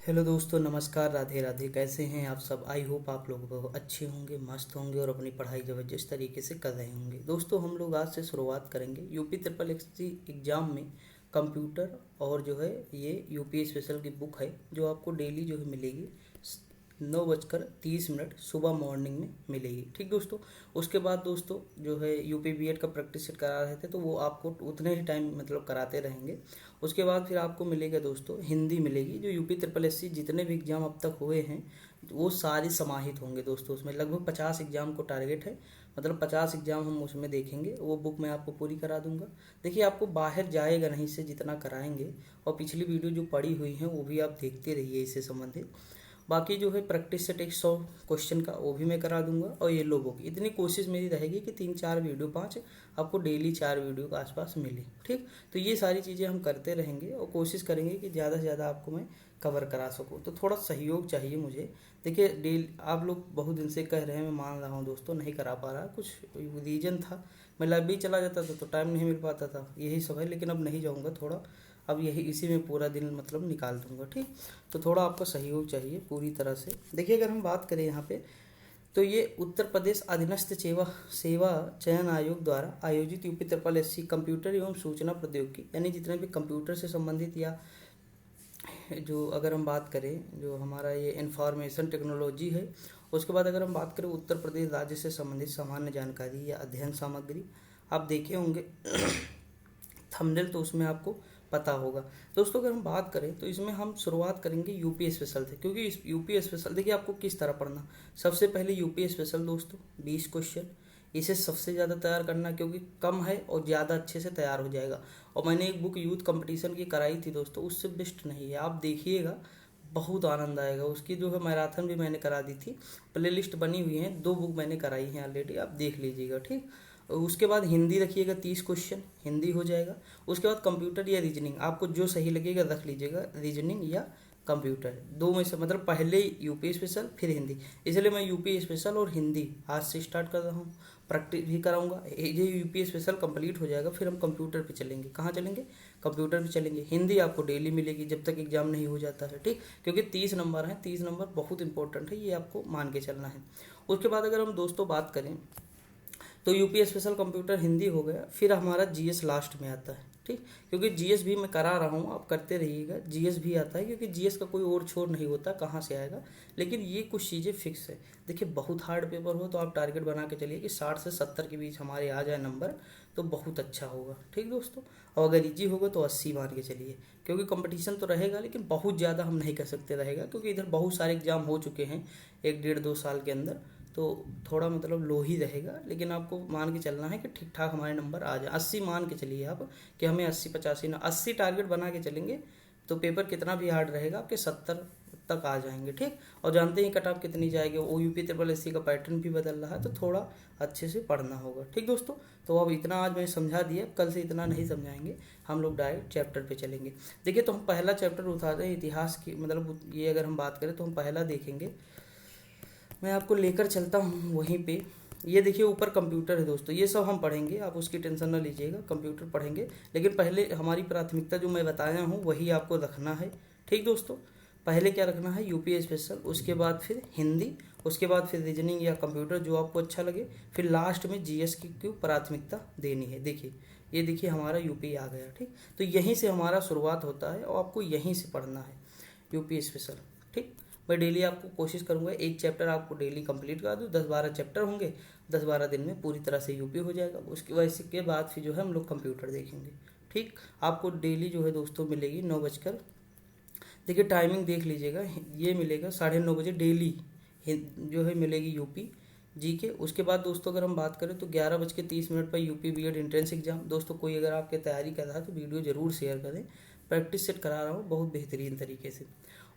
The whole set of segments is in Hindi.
हेलो दोस्तों, नमस्कार, राधे राधे। कैसे हैं आप सब? आई होप आप लोग बहुत अच्छे होंगे, मस्त होंगे और अपनी पढ़ाई ज़बरदस्त तरीके से कर रहे होंगे। दोस्तों, हम लोग आज से शुरुआत करेंगे यूपी ट्रिपल एससी एग्ज़ाम में कंप्यूटर। और जो है ये यूपी स्पेशल की बुक है जो आपको डेली जो है मिलेगी 9:30 सुबह मॉर्निंग में मिलेगी। ठीक दोस्तों। उसके बाद दोस्तों जो है यूपी बीएड का प्रैक्टिस सेट करा रहे थे तो वो आपको उतने ही टाइम मतलब कराते रहेंगे। उसके बाद फिर आपको मिलेगा दोस्तों हिंदी मिलेगी, जो यूपी ट्रिपल एससी जितने भी एग्जाम अब तक हुए हैं वो सारे समाहित होंगे दोस्तों। उसमें लगभग 50 एग्जाम को टारगेट है, मतलब 50 एग्जाम हम उसमें देखेंगे। वो बुक मैं आपको पूरी करा दूंगा। देखिए, आपको बाहर जाएगा नहीं से जितना कराएंगे, और पिछली वीडियो जो पड़ी हुई है वो भी आप देखते रहिए इससे संबंधित। बाकी जो है प्रैक्टिस सेट 100 क्वेश्चन का वो भी मैं करा दूंगा, और ये लो बुक। इतनी कोशिश मेरी रहेगी कि 3-4 वीडियो 5 आपको डेली 4 वीडियो के आसपास मिले। ठीक, तो ये सारी चीज़ें हम करते रहेंगे और कोशिश करेंगे कि ज़्यादा से ज़्यादा आपको मैं कवर करा सकूँ। तो थोड़ा सहयोग चाहिए मुझे। देखिए, डेली आप लोग बहुत दिन से कह रहे हैं, मैं मान रहा हूँ दोस्तों, नहीं करा पा रहा, कुछ रीजन था। मैं लाइब्रेरी चला जाता था तो टाइम नहीं मिल पाता था, यही सब है। लेकिन अब नहीं जाऊँगा, थोड़ा अब यही इसी में पूरा दिन मतलब निकाल दूंगा। ठीक, तो थोड़ा आपका सहयोग चाहिए पूरी तरह से। देखिए, अगर हम बात करें यहाँ पे, तो ये उत्तर प्रदेश अधीनस्थ सेवा सेवा चयन आयोग द्वारा आयोजित यूपी ट्रिपल एससी कंप्यूटर एवं सूचना प्रौद्योगिकी, यानी जितने भी कंप्यूटर से संबंधित, या जो अगर हम बात करें जो हमारा ये इंफॉर्मेशन टेक्नोलॉजी है। उसके बाद अगर हम बात करें उत्तर प्रदेश राज्य से संबंधित सामान्य जानकारी या अध्ययन सामग्री, आप देखे होंगे थंबनेल, तो उसमें आपको पता होगा। दोस्तों, अगर हम बात करें तो इसमें हम शुरुआत करेंगे यूपी स्पेशल से, क्योंकि इस यूपी स्पेशल देखिए आपको किस तरह पढ़ना। सबसे पहले यूपी स्पेशल दोस्तों 20 क्वेश्चन, इसे सबसे ज़्यादा तैयार करना, क्योंकि कम है और ज़्यादा अच्छे से तैयार हो जाएगा। और मैंने एक बुक यूथ कंपटीशन की कराई थी दोस्तों, उससे बेस्ट नहीं है, आप देखिएगा, बहुत आनंद आएगा। उसकी जो है मैराथन भी मैंने करा दी थी, प्ले लिस्ट बनी हुई है, 2 बुक मैंने कराई हैं ऑलरेडी, आप देख लीजिएगा। ठीक, उसके बाद हिंदी रखिएगा, 30 क्वेश्चन हिंदी हो जाएगा। उसके बाद कंप्यूटर या रीजनिंग, आपको जो सही लगेगा रख लीजिएगा, रीजनिंग या कंप्यूटर, दो में से, मतलब पहले यूपी स्पेशल फिर हिंदी। इसलिए मैं यूपी स्पेशल और हिंदी आज से स्टार्ट कर रहा हूँ, प्रैक्टिस भी कराऊंगा। ये यूपी स्पेशल कंप्लीट हो जाएगा फिर हम कंप्यूटर पे चलेंगे। कहाँ चलेंगे? कंप्यूटर पे चलेंगे। हिंदी आपको डेली मिलेगी जब तक एग्जाम नहीं हो जाता है। ठीक, क्योंकि 30 नंबर हैं, 30 नंबर बहुत इंपॉर्टेंट है, ये आपको मान के चलना है। उसके बाद अगर हम दोस्तों बात करें तो यूपी स्पेशल कंप्यूटर हिंदी हो गया, फिर हमारा जीएस लास्ट में आता है। ठीक, क्योंकि जीएस भी मैं करा रहा हूँ, आप करते रहिएगा। जीएस भी आता है, क्योंकि जीएस का कोई और छोर नहीं होता, कहाँ से आएगा, लेकिन ये कुछ चीज़ें फिक्स है। देखिए, बहुत हार्ड पेपर हो तो आप टारगेट बना के चलिए कि 60 से 70 के बीच हमारे आ जाए नंबर, तो बहुत अच्छा होगा। ठीक दोस्तों, और अगर इजी होगा तो 80 मान के चलिए, क्योंकि कंपटीशन तो रहेगा लेकिन बहुत ज़्यादा हम नहीं कर सकते रहेगा, क्योंकि इधर बहुत सारे एग्जाम हो चुके हैं 1-1.5-2 साल के अंदर, तो थोड़ा मतलब लो ही रहेगा। लेकिन आपको मान के चलना है कि ठीक ठाक हमारे नंबर आ जाए। 80 मान के चलिए आप, कि हमें 80-85 ना 80 टारगेट बना के चलेंगे, तो पेपर कितना भी हार्ड रहेगा आपके 70 तक आ जाएंगे। ठीक, और जानते ही कट ऑफ कितनी जाएगी, वो यूपी ट्रिपल एससी का पैटर्न भी बदल रहा है, तो थोड़ा अच्छे से पढ़ना होगा। ठीक दोस्तों, तो अब इतना आज मैं समझा दिया, कल से इतना नहीं समझाएंगे, हम लोग डायरेक्ट चैप्टर पे चलेंगे। देखिए, तो हम पहला चैप्टर उठाते हैं इतिहास की, मतलब ये अगर हम बात करें तो हम पहला देखेंगे, मैं आपको लेकर चलता हूँ वहीं पे। ये देखिए ऊपर कंप्यूटर है दोस्तों, ये सब हम पढ़ेंगे, आप उसकी टेंशन ना लीजिएगा, कंप्यूटर पढ़ेंगे। लेकिन पहले हमारी प्राथमिकता जो मैं बताया हूँ वही आपको रखना है। ठीक दोस्तों, पहले क्या रखना है? यूपी स्पेशल, उसके बाद फिर हिंदी, उसके बाद फिर रीजनिंग या कंप्यूटर जो आपको अच्छा लगे, फिर लास्ट में जीएस की क्यों प्राथमिकता देनी है। देखिए, ये देखिए हमारा यूपी आ गया। ठीक, तो यहीं से हमारा शुरुआत होता है और आपको यहीं से पढ़ना है यूपी स्पेशल। ठीक, मैं डेली आपको कोशिश करूंगा एक चैप्टर आपको डेली कंप्लीट करा दूँ। 10-12 चैप्टर होंगे, 10-12 दिन में पूरी तरह से यूपी हो जाएगा। उसकी वजह के बाद फिर जो है हम लोग कंप्यूटर देखेंगे। ठीक, आपको डेली जो है दोस्तों मिलेगी 9 बजकर, देखिए टाइमिंग देख लीजिएगा, ये मिलेगा 9:30 बजे डेली जो है मिलेगी यूपी जी के। उसके बाद दोस्तों अगर हम बात करें तो 11:30 पर यूपी बीएड एंट्रेंस एग्जाम। दोस्तों, कोई अगर आपके तैयारी कर रहा है तो वीडियो जरूर शेयर करें, प्रैक्टिस सेट करा रहा हूँ बहुत बेहतरीन तरीके से।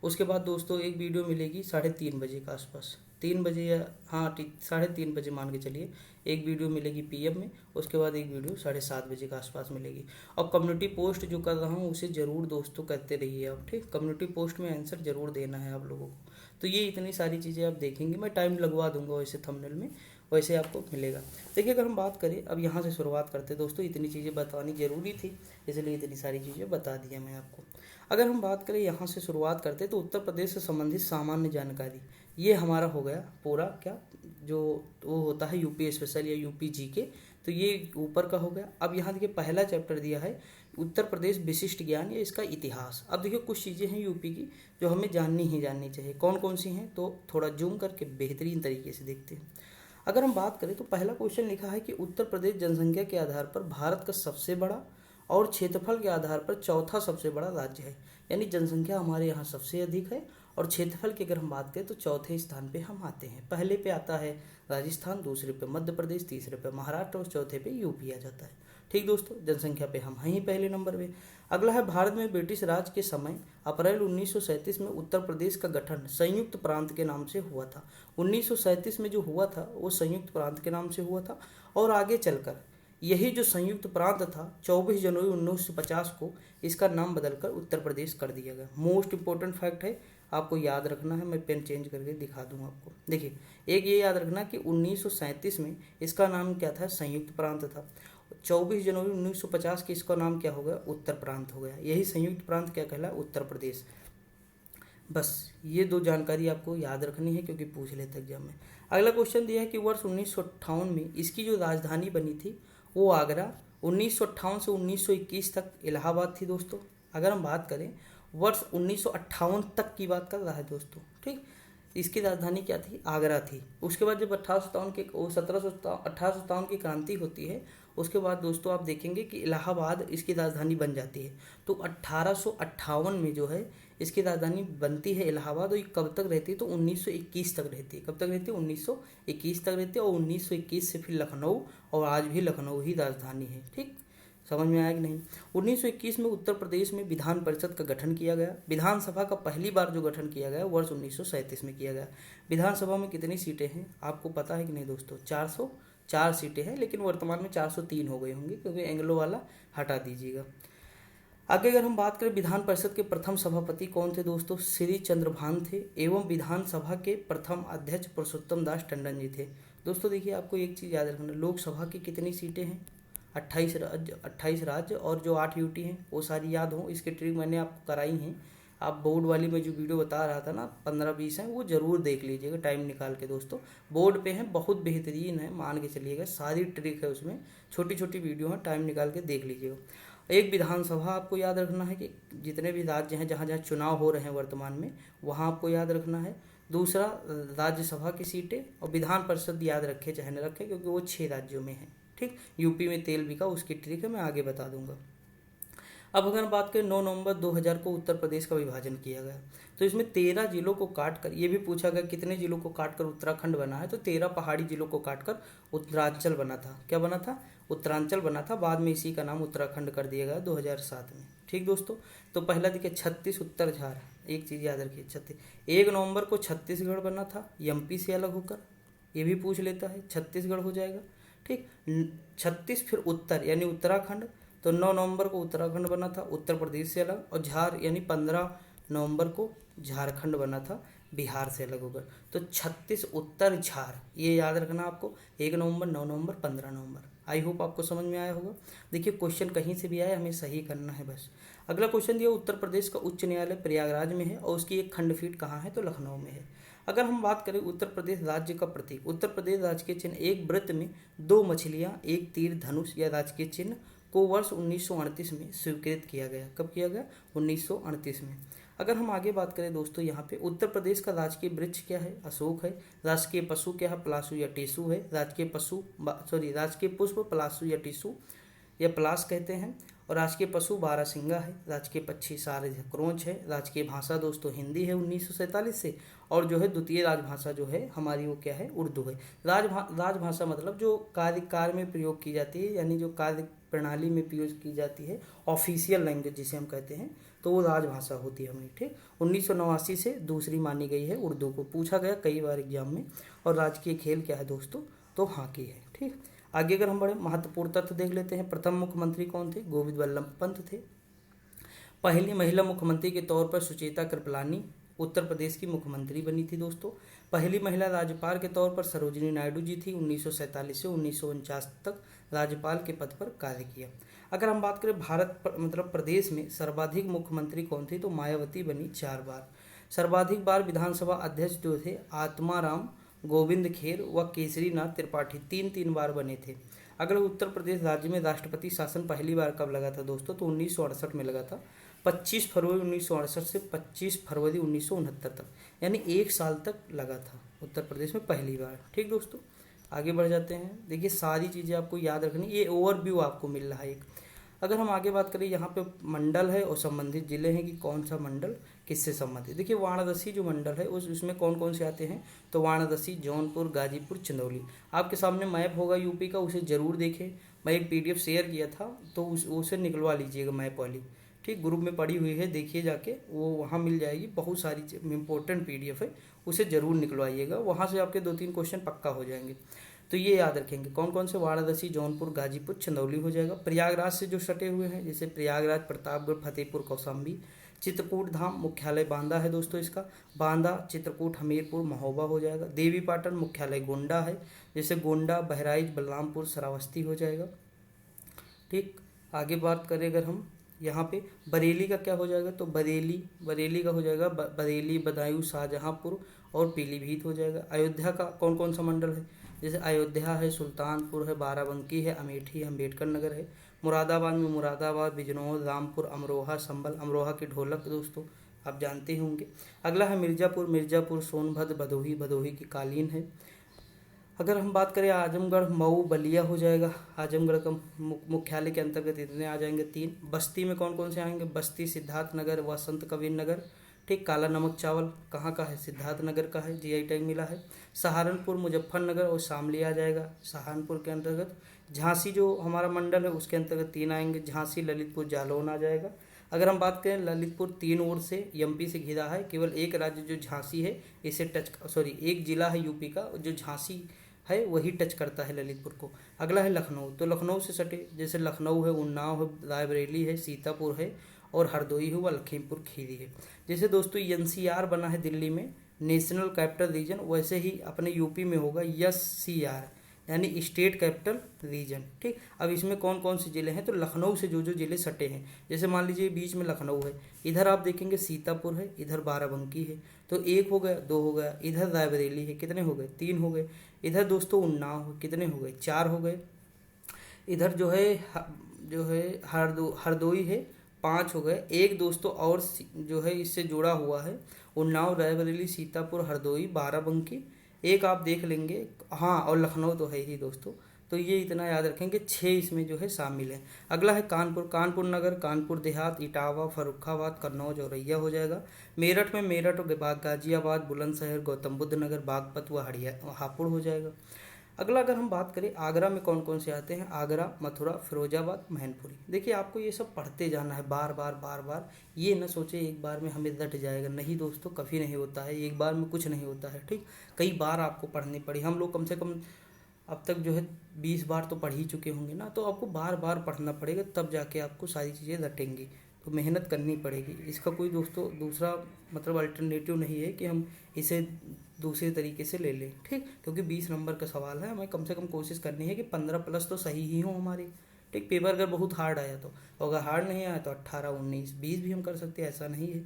उसके बाद दोस्तों एक वीडियो मिलेगी 3:30 बजे के आसपास, 3 बजे या हाँ 3:30 बजे मान के चलिए, एक वीडियो मिलेगी पीएम में। उसके बाद एक वीडियो 7:30 बजे के आसपास मिलेगी। और कम्युनिटी पोस्ट जो कर रहा हूँ उसे ज़रूर दोस्तों करते रहिए आप। ठीक, कम्युनिटी पोस्ट में आंसर ज़रूर देना है आप लोगों को। तो ये इतनी सारी चीज़ें आप देखेंगे, मैं टाइम लगवा दूंगा वैसे थंबनेल में, वैसे आपको मिलेगा। देखिए, अगर हम बात करें, अब यहाँ से शुरुआत करते दोस्तों, इतनी चीज़ें बतानी ज़रूरी थी, इसलिए इतनी सारी चीज़ें बता दिया मैं आपको। अगर हम बात करें यहाँ से शुरुआत करते तो उत्तर प्रदेश से संबंधित सामान्य जानकारी, ये हमारा हो गया पूरा क्या जो वो होता है यूपी स्पेशल या यूपी जीके, तो ये ऊपर का हो गया। अब यहाँ देखिए पहला चैप्टर दिया है उत्तर प्रदेश विशिष्ट ज्ञान या इसका इतिहास। अब देखिए कुछ चीज़ें हैं यूपी की जो हमें जाननी ही जाननी चाहिए, कौन कौन सी हैं, तो थोड़ा जूम करके बेहतरीन तरीके से देखते हैं। अगर हम बात करें तो पहला क्वेश्चन लिखा है कि उत्तर प्रदेश जनसंख्या के आधार पर भारत का सबसे बड़ा और क्षेत्रफल के आधार पर चौथा सबसे बड़ा राज्य है। यानी जनसंख्या हमारे यहाँ सबसे अधिक है और क्षेत्रफल की अगर हम बात करें तो चौथे स्थान पे हम आते हैं। पहले पे आता है राजस्थान, दूसरे पे मध्य प्रदेश, तीसरे पे महाराष्ट्र और चौथे पे यूपी आ जाता है। ठीक दोस्तों, जनसंख्या पे हम हैं ही पहले नंबर पे। अगला है भारत में ब्रिटिश राज के समय अप्रैल 1937 में उत्तर प्रदेश का गठन संयुक्त प्रांत के नाम से हुआ था। 1937 में जो हुआ था वो संयुक्त प्रांत के नाम से हुआ था और आगे चलकर यही जो संयुक्त प्रांत था 24 जनवरी 1950 को इसका नाम बदलकर उत्तर प्रदेश कर दिया गया। मोस्ट इंपॉर्टेंट फैक्ट है, आपको याद रखना है, मैं पेन चेंज करके दिखा दूंगा आपको। देखिए एक ये याद रखना कि 1937 में इसका नाम क्या था, संयुक्त प्रांत था। 24 जनवरी 1950 के इसका नाम क्या हो गया, उत्तर प्रांत हो गया। यही संयुक्त प्रांत क्या कहला, उत्तर प्रदेश। बस ये दो जानकारी आपको याद रखनी है क्योंकि पूछ लेते एग्जाम में। अगला क्वेश्चन दिया है कि वर्ष 1958 में इसकी जो राजधानी बनी थी वो आगरा, 1958 से 1921 तक इलाहाबाद थी दोस्तों। अगर हम बात करें वर्ष 1958 तक की बात कर रहा है दोस्तों, ठीक, इसकी राजधानी क्या थी, आगरा थी। उसके बाद जब 1857 की क्रांति होती है उसके बाद दोस्तों आप देखेंगे कि इलाहाबाद इसकी राजधानी बन जाती है। तो 1858 में जो है इसकी राजधानी बनती है इलाहाबाद, और ये कब तक रहती है तो 1921 तक रहती है। कब तक रहती है, 1921 तक रहती है। और 1921 से फिर लखनऊ, और आज भी लखनऊ ही राजधानी है। ठीक, समझ में आया कि नहीं। 1921 में उत्तर प्रदेश में विधान परिषद का गठन किया गया। विधानसभा का पहली बार जो गठन किया गया वर्ष 1937 में किया गया। विधानसभा में कितनी सीटें हैं आपको पता है कि नहीं दोस्तों, 404 सीटें हैं, लेकिन वर्तमान में 403 हो गई होंगी क्योंकि एंग्लो वाला हटा दीजिएगा। आगे अगर हम बात करें विधान परिषद के प्रथम सभापति कौन थे दोस्तों, श्री चंद्रभान थे, एवं विधानसभा के प्रथम अध्यक्ष पुरुषोत्तम दास टंडन जी थे। दोस्तों देखिए आपको एक चीज़ याद रखना, लोकसभा की कितनी सीटें हैं, 28 राज्य और जो 8 यूटी हैं वो सारी याद हो। इसकी ट्रिक मैंने आपको कराई है, आप बोर्ड वाली में जो वीडियो बता रहा था ना 15-20 हैं, वो जरूर देख लीजिएगा टाइम निकाल के दोस्तों। बोर्ड पे हैं, बहुत बेहतरीन है, मान के चलिएगा, सारी ट्रिक है उसमें, छोटी छोटी वीडियो है, टाइम निकाल के देख लीजिएगा। एक विधानसभा आपको याद रखना है कि जितने भी राज्य हैं जहाँ जहाँ चुनाव हो रहे हैं वर्तमान में वहाँ आपको याद रखना है। दूसरा राज्यसभा की सीटें, और विधान परिषद याद रखे चाहे न रखे क्योंकि वो 6 राज्यों में है। ठीक, यूपी में तेल बिका, उसकी ट्रिक है मैं आगे बता दूंगा। अब अगर बात करें 9 नवंबर 2000 को उत्तर प्रदेश का विभाजन किया गया, तो इसमें 13 जिलों को काटकर, ये भी पूछा गया कितने जिलों को काटकर उत्तराखंड बना है, तो 13 पहाड़ी जिलों को काटकर उत्तरांचल बना था। क्या बना था, उत्तरांचल बना था। बाद में इसी का नाम उत्तराखंड कर दिया गया 2007 में। ठीक दोस्तों, तो पहला देखिए 36 उत्तर झार, एक चीज़ याद रखिए 36। 1 नवंबर को छत्तीसगढ़ बना था एमपी से अलग होकर, ये भी पूछ लेता है, छत्तीसगढ़ हो जाएगा। ठीक, 36 फिर उत्तर यानी उत्तराखंड, तो 9 नवंबर को उत्तराखंड बना था उत्तर प्रदेश से अलग, और झार यानी 15 नवंबर को झारखंड बना था बिहार से अलग होकर। तो 36 उत्तर झार, ये याद रखना आपको, 1 नवंबर, 9 नवंबर, 15 नवंबर। आई होप आपको समझ में आया होगा। देखिए क्वेश्चन कहीं से भी आए हमें सही करना है बस। अगला क्वेश्चन दिया, उत्तर प्रदेश का उच्च न्यायालय प्रयागराज में है और उसकी एक खंडपीठ कहाँ है, तो लखनऊ में है। अगर हम बात करें उत्तर प्रदेश राज्य का प्रतीक, उत्तर प्रदेश राजकीय चिन्ह, एक वृत्त में 2 मछलियां, एक तीर धनुष या राजकीय चिन्ह को वर्ष 1938 में स्वीकृत किया गया। कब किया गया, 1938 में। अगर हम आगे बात करें दोस्तों, यहाँ पे उत्तर प्रदेश का राजकीय वृक्ष क्या है, अशोक है। राजकीय पशु क्या है, पलासू या टीसू है। राजकीय पुष्प पलासू या टीसू या पलास कहते हैं। और राजकीय पशु बारहसिंगा है। राजकीय पक्षी सारज क्रोंच है। राजकीय भाषा दोस्तों हिंदी है 1947 से, और जो है द्वितीय राजभाषा जो है हमारी वो क्या है, उर्दू है। राजभाषा मतलब जो कार्य में प्रयोग की जाती है, यानी जो कार्य प्रणाली में प्रयोग की जाती है, ऑफिशियल लैंग्वेज जिसे हम कहते हैं, तो वो राजभाषा होती है हमारी। ठीक, 1989 से दूसरी मानी गई है उर्दू को, पूछा गया कई बार एग्जाम में। और राजकीय खेल क्या है दोस्तों, तो हॉकी है। ठीक, आगे अगर हम बड़े महत्वपूर्ण तथ्य देख लेते हैं, प्रथम मुख्यमंत्री कौन थे, गोविंद वल्लभ पंत थे। पहली महिला मुख्यमंत्री के तौर पर सुचेता कृपलानी उत्तर प्रदेश की मुख्यमंत्री बनी थी दोस्तों। पहली महिला राज्यपाल के तौर पर सरोजिनी नायडू जी थी, 1947 से 1949 तक राज्यपाल के पद पर कार्य किया। अगर हम बात करें मतलब प्रदेश में सर्वाधिक मुख्यमंत्री कौन थे, तो मायावती बनी 4 बार। सर्वाधिक बार विधानसभा अध्यक्ष जो थे आत्माराम गोविंद खेर व केसरीनाथ त्रिपाठी, 3 बार बने थे। अगर उत्तर प्रदेश राज्य में राष्ट्रपति शासन पहली बार कब लगा था दोस्तों, तो 1968 में लगा था, 25 फरवरी 1968 से 25 फरवरी 1969 तक, यानी 1 साल तक लगा था उत्तर प्रदेश में पहली बार। ठीक दोस्तों, आगे बढ़ जाते हैं। देखिए सारी चीज़ें आपको याद रखनी, ये ओवरव्यू आपको मिल रहा है एक। अगर हम आगे बात करें, यहाँ पे मंडल है और संबंधित जिले हैं कि कौन सा मंडल किससे संबंधित। देखिए वाराणसी जो मंडल है उसमें कौन कौन से आते हैं, तो वाराणसी, जौनपुर, गाजीपुर, चंदौली। आपके सामने मैप होगा यूपी का, उसे जरूर देखें। मैं एक PDF शेयर किया था, तो उसे निकलवा लीजिएगा मैप वाली। ठीक, ग्रुप में पड़ी हुई है, देखिए जाके, वो वहाँ मिल जाएगी। बहुत सारी इंपॉर्टेंट PDF है, उसे जरूर निकलवाइएगा, वहाँ से आपके 2-3 क्वेश्चन पक्का हो जाएंगे। तो ये याद रखेंगे कौन कौन से, वाराणसी, जौनपुर, गाजीपुर, चंदौली हो जाएगा। प्रयागराज से जो सटे हुए हैं, जैसे प्रयागराज, प्रतापगढ़, फतेहपुर, कौशाम्बी। चित्रकूट धाम मुख्यालय बांदा है दोस्तों इसका, बांदा, चित्रकूट, हमीरपुर, महोबा हो जाएगा। देवी पाटन मुख्यालय गोंडा है, जैसे गोंडा, बहराइच, बलरामपुर, श्रावस्ती हो जाएगा। ठीक, आगे बात करें अगर हम यहाँ पे बरेली का क्या हो जाएगा, तो बरेली का हो जाएगा बरेली, बदायूं, शाहजहांपुर और पीलीभीत हो जाएगा। अयोध्या का कौन कौन सा मंडल है, जैसे अयोध्या है, सुल्तानपुर है, बाराबंकी है, अमेठी है, अम्बेडकर नगर है। मुरादाबाद में मुरादाबाद, बिजनौर, रामपुर, अमरोहा, संभल, अमरोहा की ढोलक दोस्तों आप जानते होंगे। अगला है मिर्जापुर, सोनभद्र, भदोही की कालीन है। अगर हम बात करें आजमगढ़, मऊ, बलिया हो जाएगा। आजमगढ़ का मुख्यालय के अंतर्गत इतने आ जाएंगे 3। बस्ती में कौन कौन से आएंगे, बस्ती, सिद्धार्थनगर व संत कबीर नगर। ठीक, काला नमक चावल कहाँ का है, सिद्धार्थनगर का है, GI टैग मिला है। सहारनपुर, मुजफ्फरनगर और शामली आ जाएगा सहारनपुर के अंतर्गत। झांसी जो हमारा मंडल है उसके अंतर्गत 3 आएंगे, झांसी, ललितपुर, जालौन आ जाएगा। अगर हम बात करें, ललितपुर 3 ओर से MP से घिरा है, केवल एक राज्य जो झांसी है इसे एक जिला है यूपी का जो झांसी है वही टच करता है ललितपुर को। अगला है लखनऊ, तो लखनऊ से सटे, जैसे लखनऊ है, उन्नाव है, रायबरेली है, सीतापुर है और हरदोई है व लखीमपुर खीरी है। जैसे दोस्तों NCR बना है दिल्ली में, नेशनल कैपिटल रीजन, वैसे ही अपने यूपी में होगा SCR, यानी स्टेट कैपिटल रीजन। ठीक, अब इसमें कौन कौन से जिले हैं, तो लखनऊ से जो जो जिले सटे हैं, जैसे मान लीजिए बीच में लखनऊ है, इधर आप देखेंगे सीतापुर है, इधर बाराबंकी है, तो 1 हो गया, 2 हो गया। इधर रायबरेली है, कितने हो गए, 3 हो गए। इधर दोस्तों उन्नाव है, कितने हो गए, 4 हो गए। इधर जो है हरदोई है, 5 हो गए। एक दोस्तों और जो है इससे जुड़ा हुआ है, उन्नाव, रायबरेली, सीतापुर, हरदोई, बाराबंकी, एक आप देख लेंगे, हाँ, और लखनऊ तो है ही दोस्तों। तो ये इतना याद रखेंगे, 6 इसमें जो है शामिल है। अगला है कानपुर नगर, कानपुर देहात, इटावा, फर्रुखाबाद, कन्नौज, औरैया हो जाएगा। मेरठ में मेरठ, गाजियाबाद, बुलंदशहर, गौतम बुद्ध नगर, बागपत व हापुड़ हो जाएगा। अगला अगर हम बात करें, आगरा में कौन कौन से आते हैं, आगरा, मथुरा, फिरोजाबाद, मैनपुरी। देखिए आपको ये सब पढ़ते जाना है बार बार, ये न सोचे एक बार में हमें रट जाएगा, नहीं दोस्तों, कभी नहीं होता है, एक बार में कुछ नहीं होता है। ठीक, कई बार आपको पढ़नी पड़ी। हम लोग कम से कम अब तक जो है 20 बार तो पढ़ ही चुके होंगे ना, तो आपको बार बार पढ़ना पड़ेगा, तब जाके आपको सारी चीज़ें रटेंगी, तो मेहनत करनी पड़ेगी। इसका कोई दोस्तों दूसरा मतलब अल्टरनेटिव नहीं है कि हम इसे दूसरे तरीके से ले लें। ठीक, क्योंकि 20 नंबर का सवाल है, हमें कम से कम कोशिश करनी है कि 15 प्लस तो सही ही हो हमारी। ठीक, पेपर अगर बहुत हार्ड आया तो, अगर हार्ड नहीं आया तो 18, 19, 20 भी हम कर सकते हैं, ऐसा नहीं है।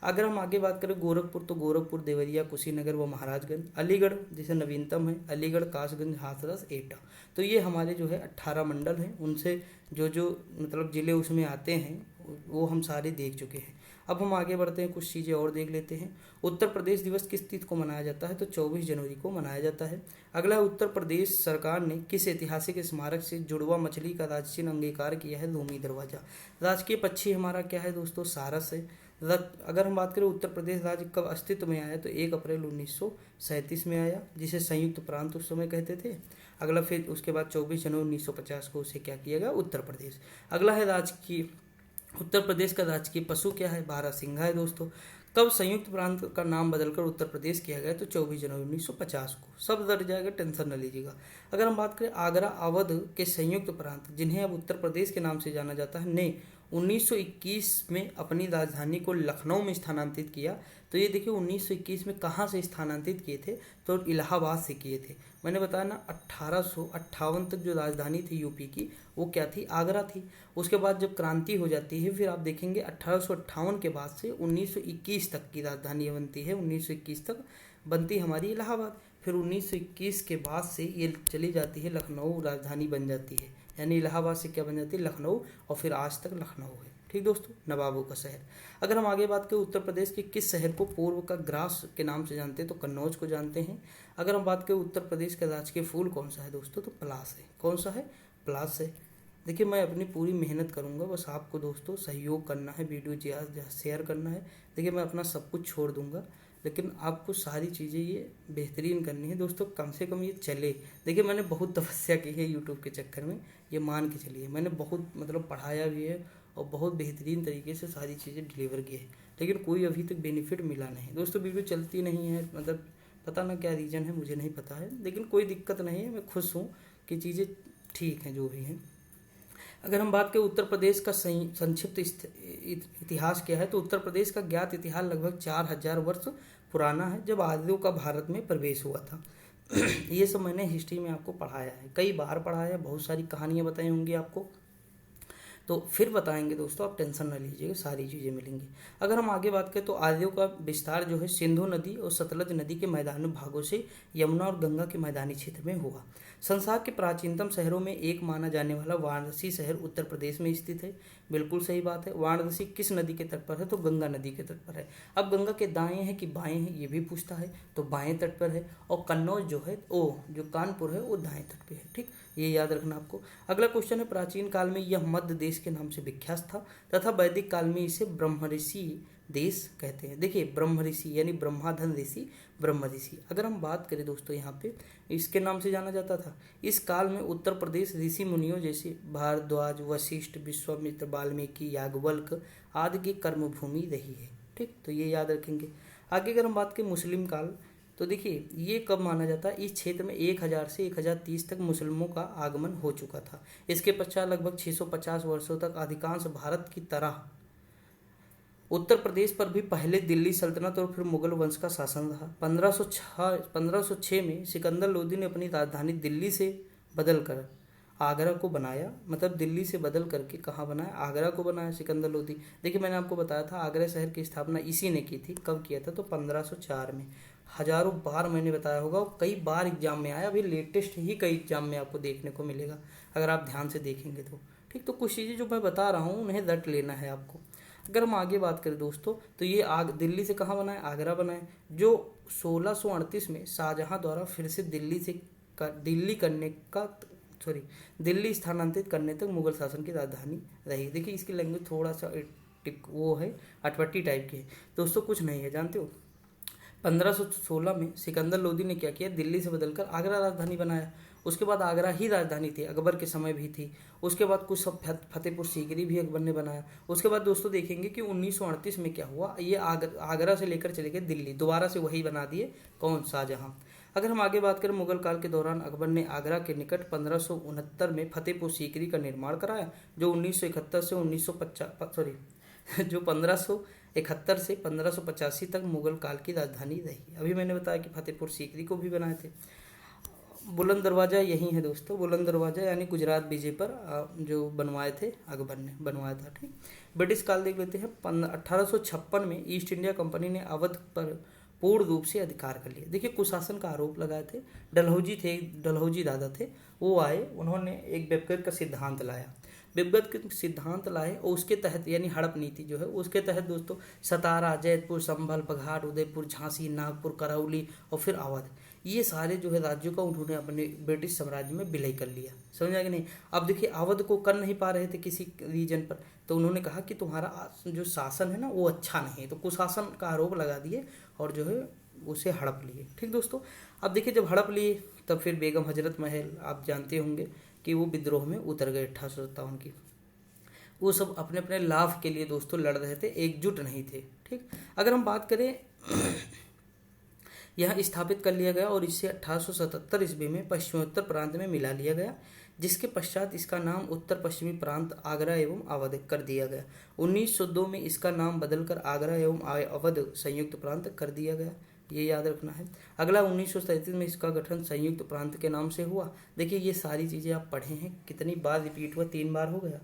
अगर हम आगे बात करें गोरखपुर, तो गोरखपुर, देवरिया, कुशीनगर व महाराजगंज। अलीगढ़ जैसे नवीनतम है, अलीगढ़, कासगंज, हाथरस, एटा। तो ये हमारे जो है 18 मंडल हैं, उनसे जो जो मतलब जिले उसमें आते हैं वो हम सारे देख चुके हैं। अब हम आगे बढ़ते हैं, कुछ चीज़ें और देख लेते हैं। उत्तर प्रदेश दिवस किस तिथि को मनाया जाता है, तो 24 जनवरी को मनाया जाता है। अगला, उत्तर प्रदेश सरकार ने किस ऐतिहासिक स्मारक से जुड़वा मछली का राजचिन्ह अंगीकार किया है, रूमी दरवाजा। राजकीय पक्षी हमारा क्या है दोस्तों, सारस है। अगर हम बात करें उत्तर प्रदेश राज्य कब अस्तित्व में आया, तो 1 अप्रैल 1937 में आया, जिसे संयुक्त प्रांत उस समय कहते थे। अगला फिर उसके बाद 24 जनवरी 1950 को उसे क्या किया गया, उत्तर प्रदेश। अगला है राजकीय, उत्तर प्रदेश का राजकीय पशु क्या है, बारहसिंघा है दोस्तों। कब संयुक्त प्रांत का नाम बदलकर उत्तर प्रदेश किया गया, तो 24 जनवरी 1950 को। सब रट जाएगा, टेंशन न लीजिएगा। अगर हम बात करें आगरा अवध के संयुक्त प्रांत, जिन्हें अब उत्तर प्रदेश के नाम से जाना जाता है, ने 1921 में अपनी राजधानी को लखनऊ में स्थानांतरित किया। तो ये देखिए 1921 में कहाँ से स्थानांतरित किए थे, तो इलाहाबाद से किए थे। मैंने बताया ना 1858 तक जो राजधानी थी यूपी की वो क्या थी, आगरा थी। उसके बाद जब क्रांति हो जाती है फिर आप देखेंगे 1858 के बाद से 1921 तक की राजधानी बनती है, 1921 तक बनती हमारी इलाहाबाद। फिर 1921 के बाद से ये चली जाती है लखनऊ, राजधानी बन जाती है, यानी इलाहाबाद से क्या बन जाती है, लखनऊ, और फिर आज तक लखनऊ है। ठीक दोस्तों, नवाबों का शहर। अगर हम आगे बात करें उत्तर प्रदेश के किस शहर को पूर्व का ग्रास के नाम से जानते हैं, तो कन्नौज को जानते हैं। अगर हम बात करें उत्तर प्रदेश का राजकीय फूल कौन सा है दोस्तों, तो पलास है। कौन सा है, पलास है। देखिए मैं अपनी पूरी मेहनत करूंगा, बस आपको दोस्तों सहयोग करना है, वीडियो ज़्यादा शेयर करना है। देखिए मैं अपना सब कुछ छोड़ दूंगा, लेकिन आपको सारी चीज़ें ये बेहतरीन करनी है दोस्तों, कम से कम ये चले। देखिए मैंने बहुत तपस्या की है यूट्यूब के चक्कर में, ये मान के चलिए, मैंने बहुत मतलब पढ़ाया भी है और बहुत बेहतरीन तरीके से सारी चीज़ें डिलीवर की है, लेकिन कोई अभी तक बेनिफिट मिला नहीं दोस्तों। वीडियो चलती नहीं है, मतलब पता ना क्या रीज़न है, मुझे नहीं पता है, लेकिन कोई दिक्कत नहीं है, मैं खुश हूँ कि चीज़ें ठीक हैं जो भी हैं। अगर हम बात करें उत्तर प्रदेश का संक्षिप्त इतिहास क्या है, तो उत्तर प्रदेश का ज्ञात इतिहास लगभग 4000 वर्ष पुराना है, जब आर्यों का भारत में प्रवेश हुआ था। ये सब मैंने हिस्ट्री में आपको पढ़ाया है, कई बार पढ़ाया है, बहुत सारी कहानियाँ बताई होंगी आपको, तो फिर बताएंगे दोस्तों, आप टेंशन ना लीजिएगा, सारी चीज़ें मिलेंगी। अगर हम आगे बात करें तो आर्यों का विस्तार जो है सिंधु नदी और सतलज नदी के मैदानी भागों से यमुना और गंगा के मैदानी क्षेत्र में हुआ। संसार के प्राचीनतम शहरों में एक माना जाने वाला वाराणसी शहर उत्तर प्रदेश में स्थित है। बिल्कुल सही बात है। वाराणसी किस नदी के तट पर है, तो गंगा नदी के तट पर है। अब गंगा के दाएं है कि बाएं है ये भी पूछता है, तो बाएं तट पर है। और कन्नौज जो है जो कानपुर है वो दाएं तट पे है। ठीक, ये याद रखना आपको। अगला क्वेश्चन है, प्राचीन काल में यह मध्य देश के नाम से विख्यात था तथा वैदिक काल में इसे ब्रह्मऋषि देश कहते हैं। देखिए ब्रह्मऋषि यानी ब्रह्माधन ऋषि, ब्रह्मऋषि। अगर हम बात करें दोस्तों यहाँ पे इसके नाम से जाना जाता था। इस काल में उत्तर प्रदेश ऋषि मुनियों जैसे भारद्वाज, वशिष्ठ, विश्वामित्र, वाल्मीकि, याज्ञवल्क्य आदि की कर्मभूमि रही है। ठीक, तो ये याद रखेंगे। आगे अगर हम बात करें मुस्लिम काल, तो देखिए ये कब माना जाता है, इस क्षेत्र में 1000 से 1030 तक मुसलमानों का आगमन हो चुका था। इसके पश्चात लगभग 650 वर्षों तक अधिकांश भारत की तरह उत्तर प्रदेश पर भी पहले दिल्ली सल्तनत और फिर मुगल वंश का शासन रहा। 1506 में सिकंदर लोदी ने अपनी राजधानी दिल्ली से बदलकर आगरा को बनाया, मतलब दिल्ली से बदल करके कहाँ बनाया, आगरा को बनाया सिकंदर लोदी। देखिए मैंने आपको बताया था आगरा शहर की स्थापना इसी ने की थी। कब किया था, तो 1504 में। हजारों बार मैंने बताया होगा, कई बार एग्जाम में आया, अभी लेटेस्ट ही कई एग्जाम में आपको देखने को मिलेगा अगर आप ध्यान से देखेंगे तो। ठीक, तो कुछ चीज़ें जो मैं बता रहा हूँ उन्हें रट लेना है आपको। अगर हम आगे बात करें दोस्तों, तो ये दिल्ली से कहाँ बनाए, आगरा बनाए, जो 1638 में शाहजहां द्वारा फिर से दिल्ली स्थानांतरित करने तक मुगल शासन की राजधानी रही। देखिए इसकी लैंग्वेज थोड़ा सा वो है, अटपटी टाइप की है दोस्तों, कुछ नहीं है, जानते हो। 1516 में सिकंदर लोदी ने क्या किया, दिल्ली से बदलकर आगरा राजधानी बनाया। उसके बाद आगरा ही राजधानी थी, अकबर के समय भी थी। उसके बाद कुछ सब फतेहपुर सीकरी भी अकबर ने बनाया। उसके बाद दोस्तों देखेंगे कि 1938 में क्या हुआ, ये आगरा से लेकर चले गए दिल्ली, दोबारा से वही बना दिए, कौन, शाहजहां। अगर हम आगे बात करें, मुगल काल के दौरान अकबर ने आगरा के निकट 1569 में फतेहपुर सीकरी का निर्माण कराया, जो 1971 से 1571 से 1585 तक मुगल काल की राजधानी रही। अभी मैंने बताया कि फतेहपुर सीकरी को भी बनाए थे। बुलंद दरवाज़ा यही है दोस्तों, बुलंद दरवाज़ा यानी गुजरात विजय पर जो बनवाए थे, अकबर ने बनवाया था। ठीक, ब्रिटिश काल देख लेते हैं। 1856 में ईस्ट इंडिया कंपनी ने अवध पर पूर्ण रूप से अधिकार कर लिया। देखिए कुशासन का आरोप लगाए थे, डलहौजी दादा थे, वो आए, उन्होंने एक बेबकर का सिद्धांत लाया, विभगत के सिद्धांत लाए और उसके तहत यानी हड़प नीति जो है उसके तहत दोस्तों सतारा, जयपुर, संभल, बघाट, उदयपुर, झांसी, नागपुर, करौली और फिर अवध, ये सारे जो है राज्यों का उन्होंने अपने ब्रिटिश साम्राज्य में विलय कर लिया। समझा कि नहीं। अब देखिए अवध को कर नहीं पा रहे थे किसी रीजन पर, तो उन्होंने कहा कि तुम्हारा जो शासन है ना वो अच्छा नहीं है, तो कुशासन का आरोप लगा दिए और जो है उसे हड़प लिए। ठीक दोस्तों, अब देखिए जब हड़प लिए तब फिर बेगम हजरत महल, आप जानते होंगे कि वो विद्रोह में उतर गए 1857 की। वो सब अपने अपने लाभ के लिए दोस्तों लड़ रहे थे, एकजुट नहीं थे। ठीक, अगर हम बात करें यह स्थापित कर लिया गया और इसे 1877 ईस्वी में पश्चिमोत्तर प्रांत में मिला लिया गया, जिसके पश्चात इसका नाम उत्तर पश्चिमी प्रांत आगरा एवं अवध कर दिया गया। 1902 में इसका नाम बदलकर आगरा एवं अवध संयुक्त प्रांत कर दिया गया। ये याद रखना है। अगला 1937 में इसका गठन संयुक्त प्रांत के नाम से हुआ। देखिए ये सारी चीज़ें आप पढ़े हैं, कितनी बार रिपीट हुआ, 3 बार हो गया।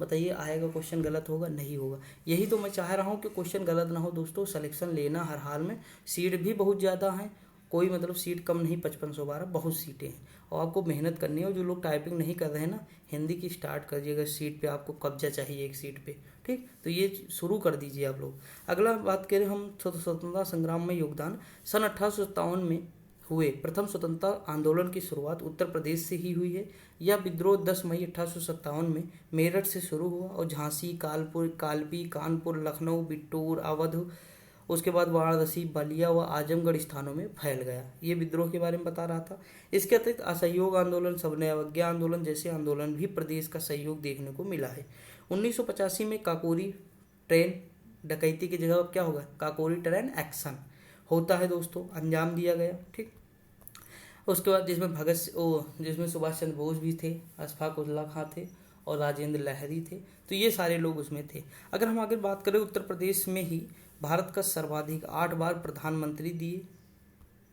बताइए आएगा क्वेश्चन गलत होगा? नहीं होगा। यही तो मैं चाह रहा हूँ कि क्वेश्चन गलत ना हो दोस्तों। सिलेक्शन लेना हर हाल में, सीट भी बहुत ज़्यादा है, कोई मतलब सीट कम नहीं, 5512 बहुत सीटें हैं और आपको मेहनत करनी है। और जो लोग टाइपिंग नहीं कर रहे हैं ना, हिंदी की स्टार्ट करिएगा। सीट पे आपको कब्जा चाहिए, एक सीट पे, ठीक, तो ये शुरू कर दीजिए आप लोग। अगला बात करें हम स्वतंत्रता संग्राम में योगदान। सन 1857 में हुए प्रथम स्वतंत्रता आंदोलन की शुरुआत उत्तर प्रदेश से ही हुई है। यह विद्रोह 10 मई 1857 में मेरठ से शुरू हुआ और झांसी, कालपी, कानपुर, लखनऊ, बिट्टूर, अवध, उसके बाद वाराणसी, बलिया व आजमगढ़ स्थानों में फैल गया। ये विद्रोह के बारे में बता रहा था। इसके अतिरिक्त असहयोग आंदोलन, सबने अवज्ञा आंदोलन जैसे आंदोलन भी प्रदेश का सहयोग देखने को मिला है। 1985 में काकोरी ट्रेन डकैती की जगह क्या होगा? काकोरी ट्रेन एक्शन होता है दोस्तों, अंजाम दिया गया, ठीक। उसके बाद जिसमें सुभाष चंद्र बोस भी थे, अशफाक उल्ला खां थे और राजेंद्र लहरी थे, तो ये सारे लोग उसमें थे। अगर हम आगे बात करें, उत्तर प्रदेश में ही भारत का सर्वाधिक 8 बार प्रधानमंत्री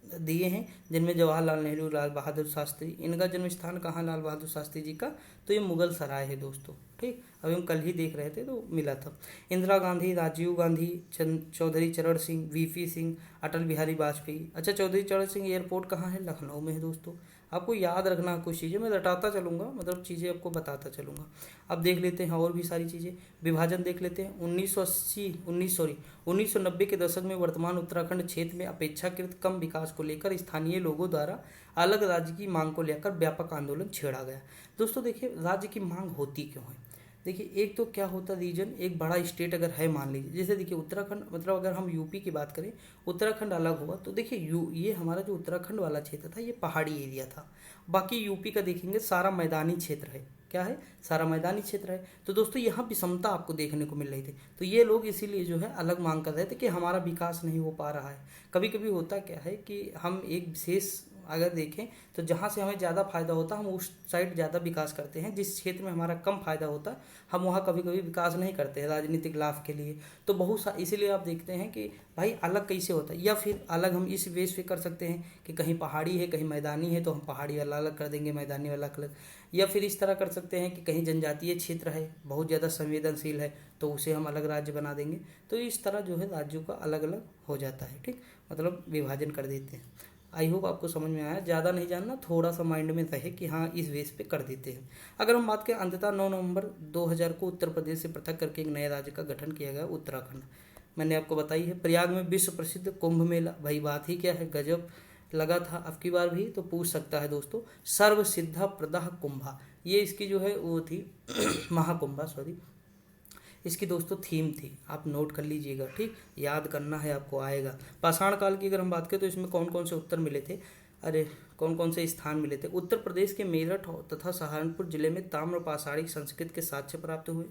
दिए हैं, जिनमें जवाहरलाल नेहरू, लाल बहादुर शास्त्री। इनका जन्म स्थान कहाँ लाल बहादुर शास्त्री जी का? तो ये मुगल सराय है दोस्तों, ठीक। अभी हम कल ही देख रहे थे तो मिला था। इंदिरा गांधी, राजीव गांधी, चौधरी चरण सिंह, वीपी सिंह, अटल बिहारी वाजपेयी। अच्छा, चौधरी चरण सिंह एयरपोर्ट कहाँ है? लखनऊ में है दोस्तों। आपको याद रखना कुछ चीज़ें, मैं रटाता चलूँगा, मतलब चीज़ें आपको बताता चलूँगा। अब देख लेते हैं और भी सारी चीज़ें। विभाजन देख लेते हैं। 1990 के दशक में वर्तमान उत्तराखंड क्षेत्र में अपेक्षाकृत कम विकास को लेकर स्थानीय लोगों द्वारा अलग राज्य की मांग को लेकर व्यापक आंदोलन छेड़ा गया। दोस्तों देखिए, राज्य की मांग होती क्यों है? देखिए, एक तो क्या होता रीजन, एक बड़ा स्टेट अगर है मान लीजिए, जैसे देखिए उत्तराखंड, मतलब अगर हम यूपी की बात करें, उत्तराखंड अलग हुआ तो देखिए ये हमारा जो उत्तराखंड वाला क्षेत्र था ये पहाड़ी एरिया था। बाकी यूपी का देखेंगे सारा मैदानी क्षेत्र है। क्या है? सारा मैदानी क्षेत्र है। तो दोस्तों यहाँ विषमता आपको देखने को मिल रही थी, तो ये लोग इसीलिए जो है अलग मांग कर रहे थे कि हमारा विकास नहीं हो पा रहा है। कभी कभी होता क्या है कि हम एक विशेष अगर देखें तो जहाँ से हमें ज़्यादा फायदा होता है हम उस साइड ज़्यादा विकास करते हैं, जिस क्षेत्र में हमारा कम फायदा होता है हम वहाँ कभी कभी विकास नहीं करते हैं राजनीतिक लाभ के लिए। तो इसीलिए आप देखते हैं कि भाई अलग कैसे होता है, या फिर अलग हम इस बेस पे कर सकते हैं कि कहीं पहाड़ी है कहीं मैदानी है तो हम पहाड़ी वाला अलग कर देंगे, मैदानी वाला अलग, या फिर इस तरह कर सकते हैं कि कहीं जनजातीय क्षेत्र है बहुत ज़्यादा संवेदनशील है तो उसे हम अलग राज्य बना देंगे। तो इस तरह जो है राज्यों का अलग अलग हो जाता है, ठीक, मतलब विभाजन कर देते हैं। आई होप आपको समझ में आया। ज़्यादा नहीं जानना, थोड़ा सा माइंड में रहे कि हाँ इस बेस पे कर देते हैं। अगर हम बात करें, अंततः 9 नवंबर 2000 को उत्तर प्रदेश से पृथक करके एक नए राज्य का गठन किया गया, उत्तराखंड। मैंने आपको बताई है। प्रयाग में विश्व प्रसिद्ध कुंभ मेला, भाई बात ही क्या है, गजब लगा था। अब की बार भी तो पूछ सकता है दोस्तों। सर्व सिद्धा प्रदाह कुंभा, ये इसकी जो है वो थी महाकुंभा, सॉरी, इसकी दोस्तों थीम थी। आप नोट कर लीजिएगा, ठीक, याद करना है आपको, आएगा। पाषाण काल की अगर हम बात करें तो इसमें कौन कौन से उत्तर मिले थे, कौन कौन से स्थान मिले थे? उत्तर प्रदेश के मेरठ तथा सहारनपुर जिले में ताम्र पाषाणिक संस्कृत के साक्ष्य प्राप्त हुए।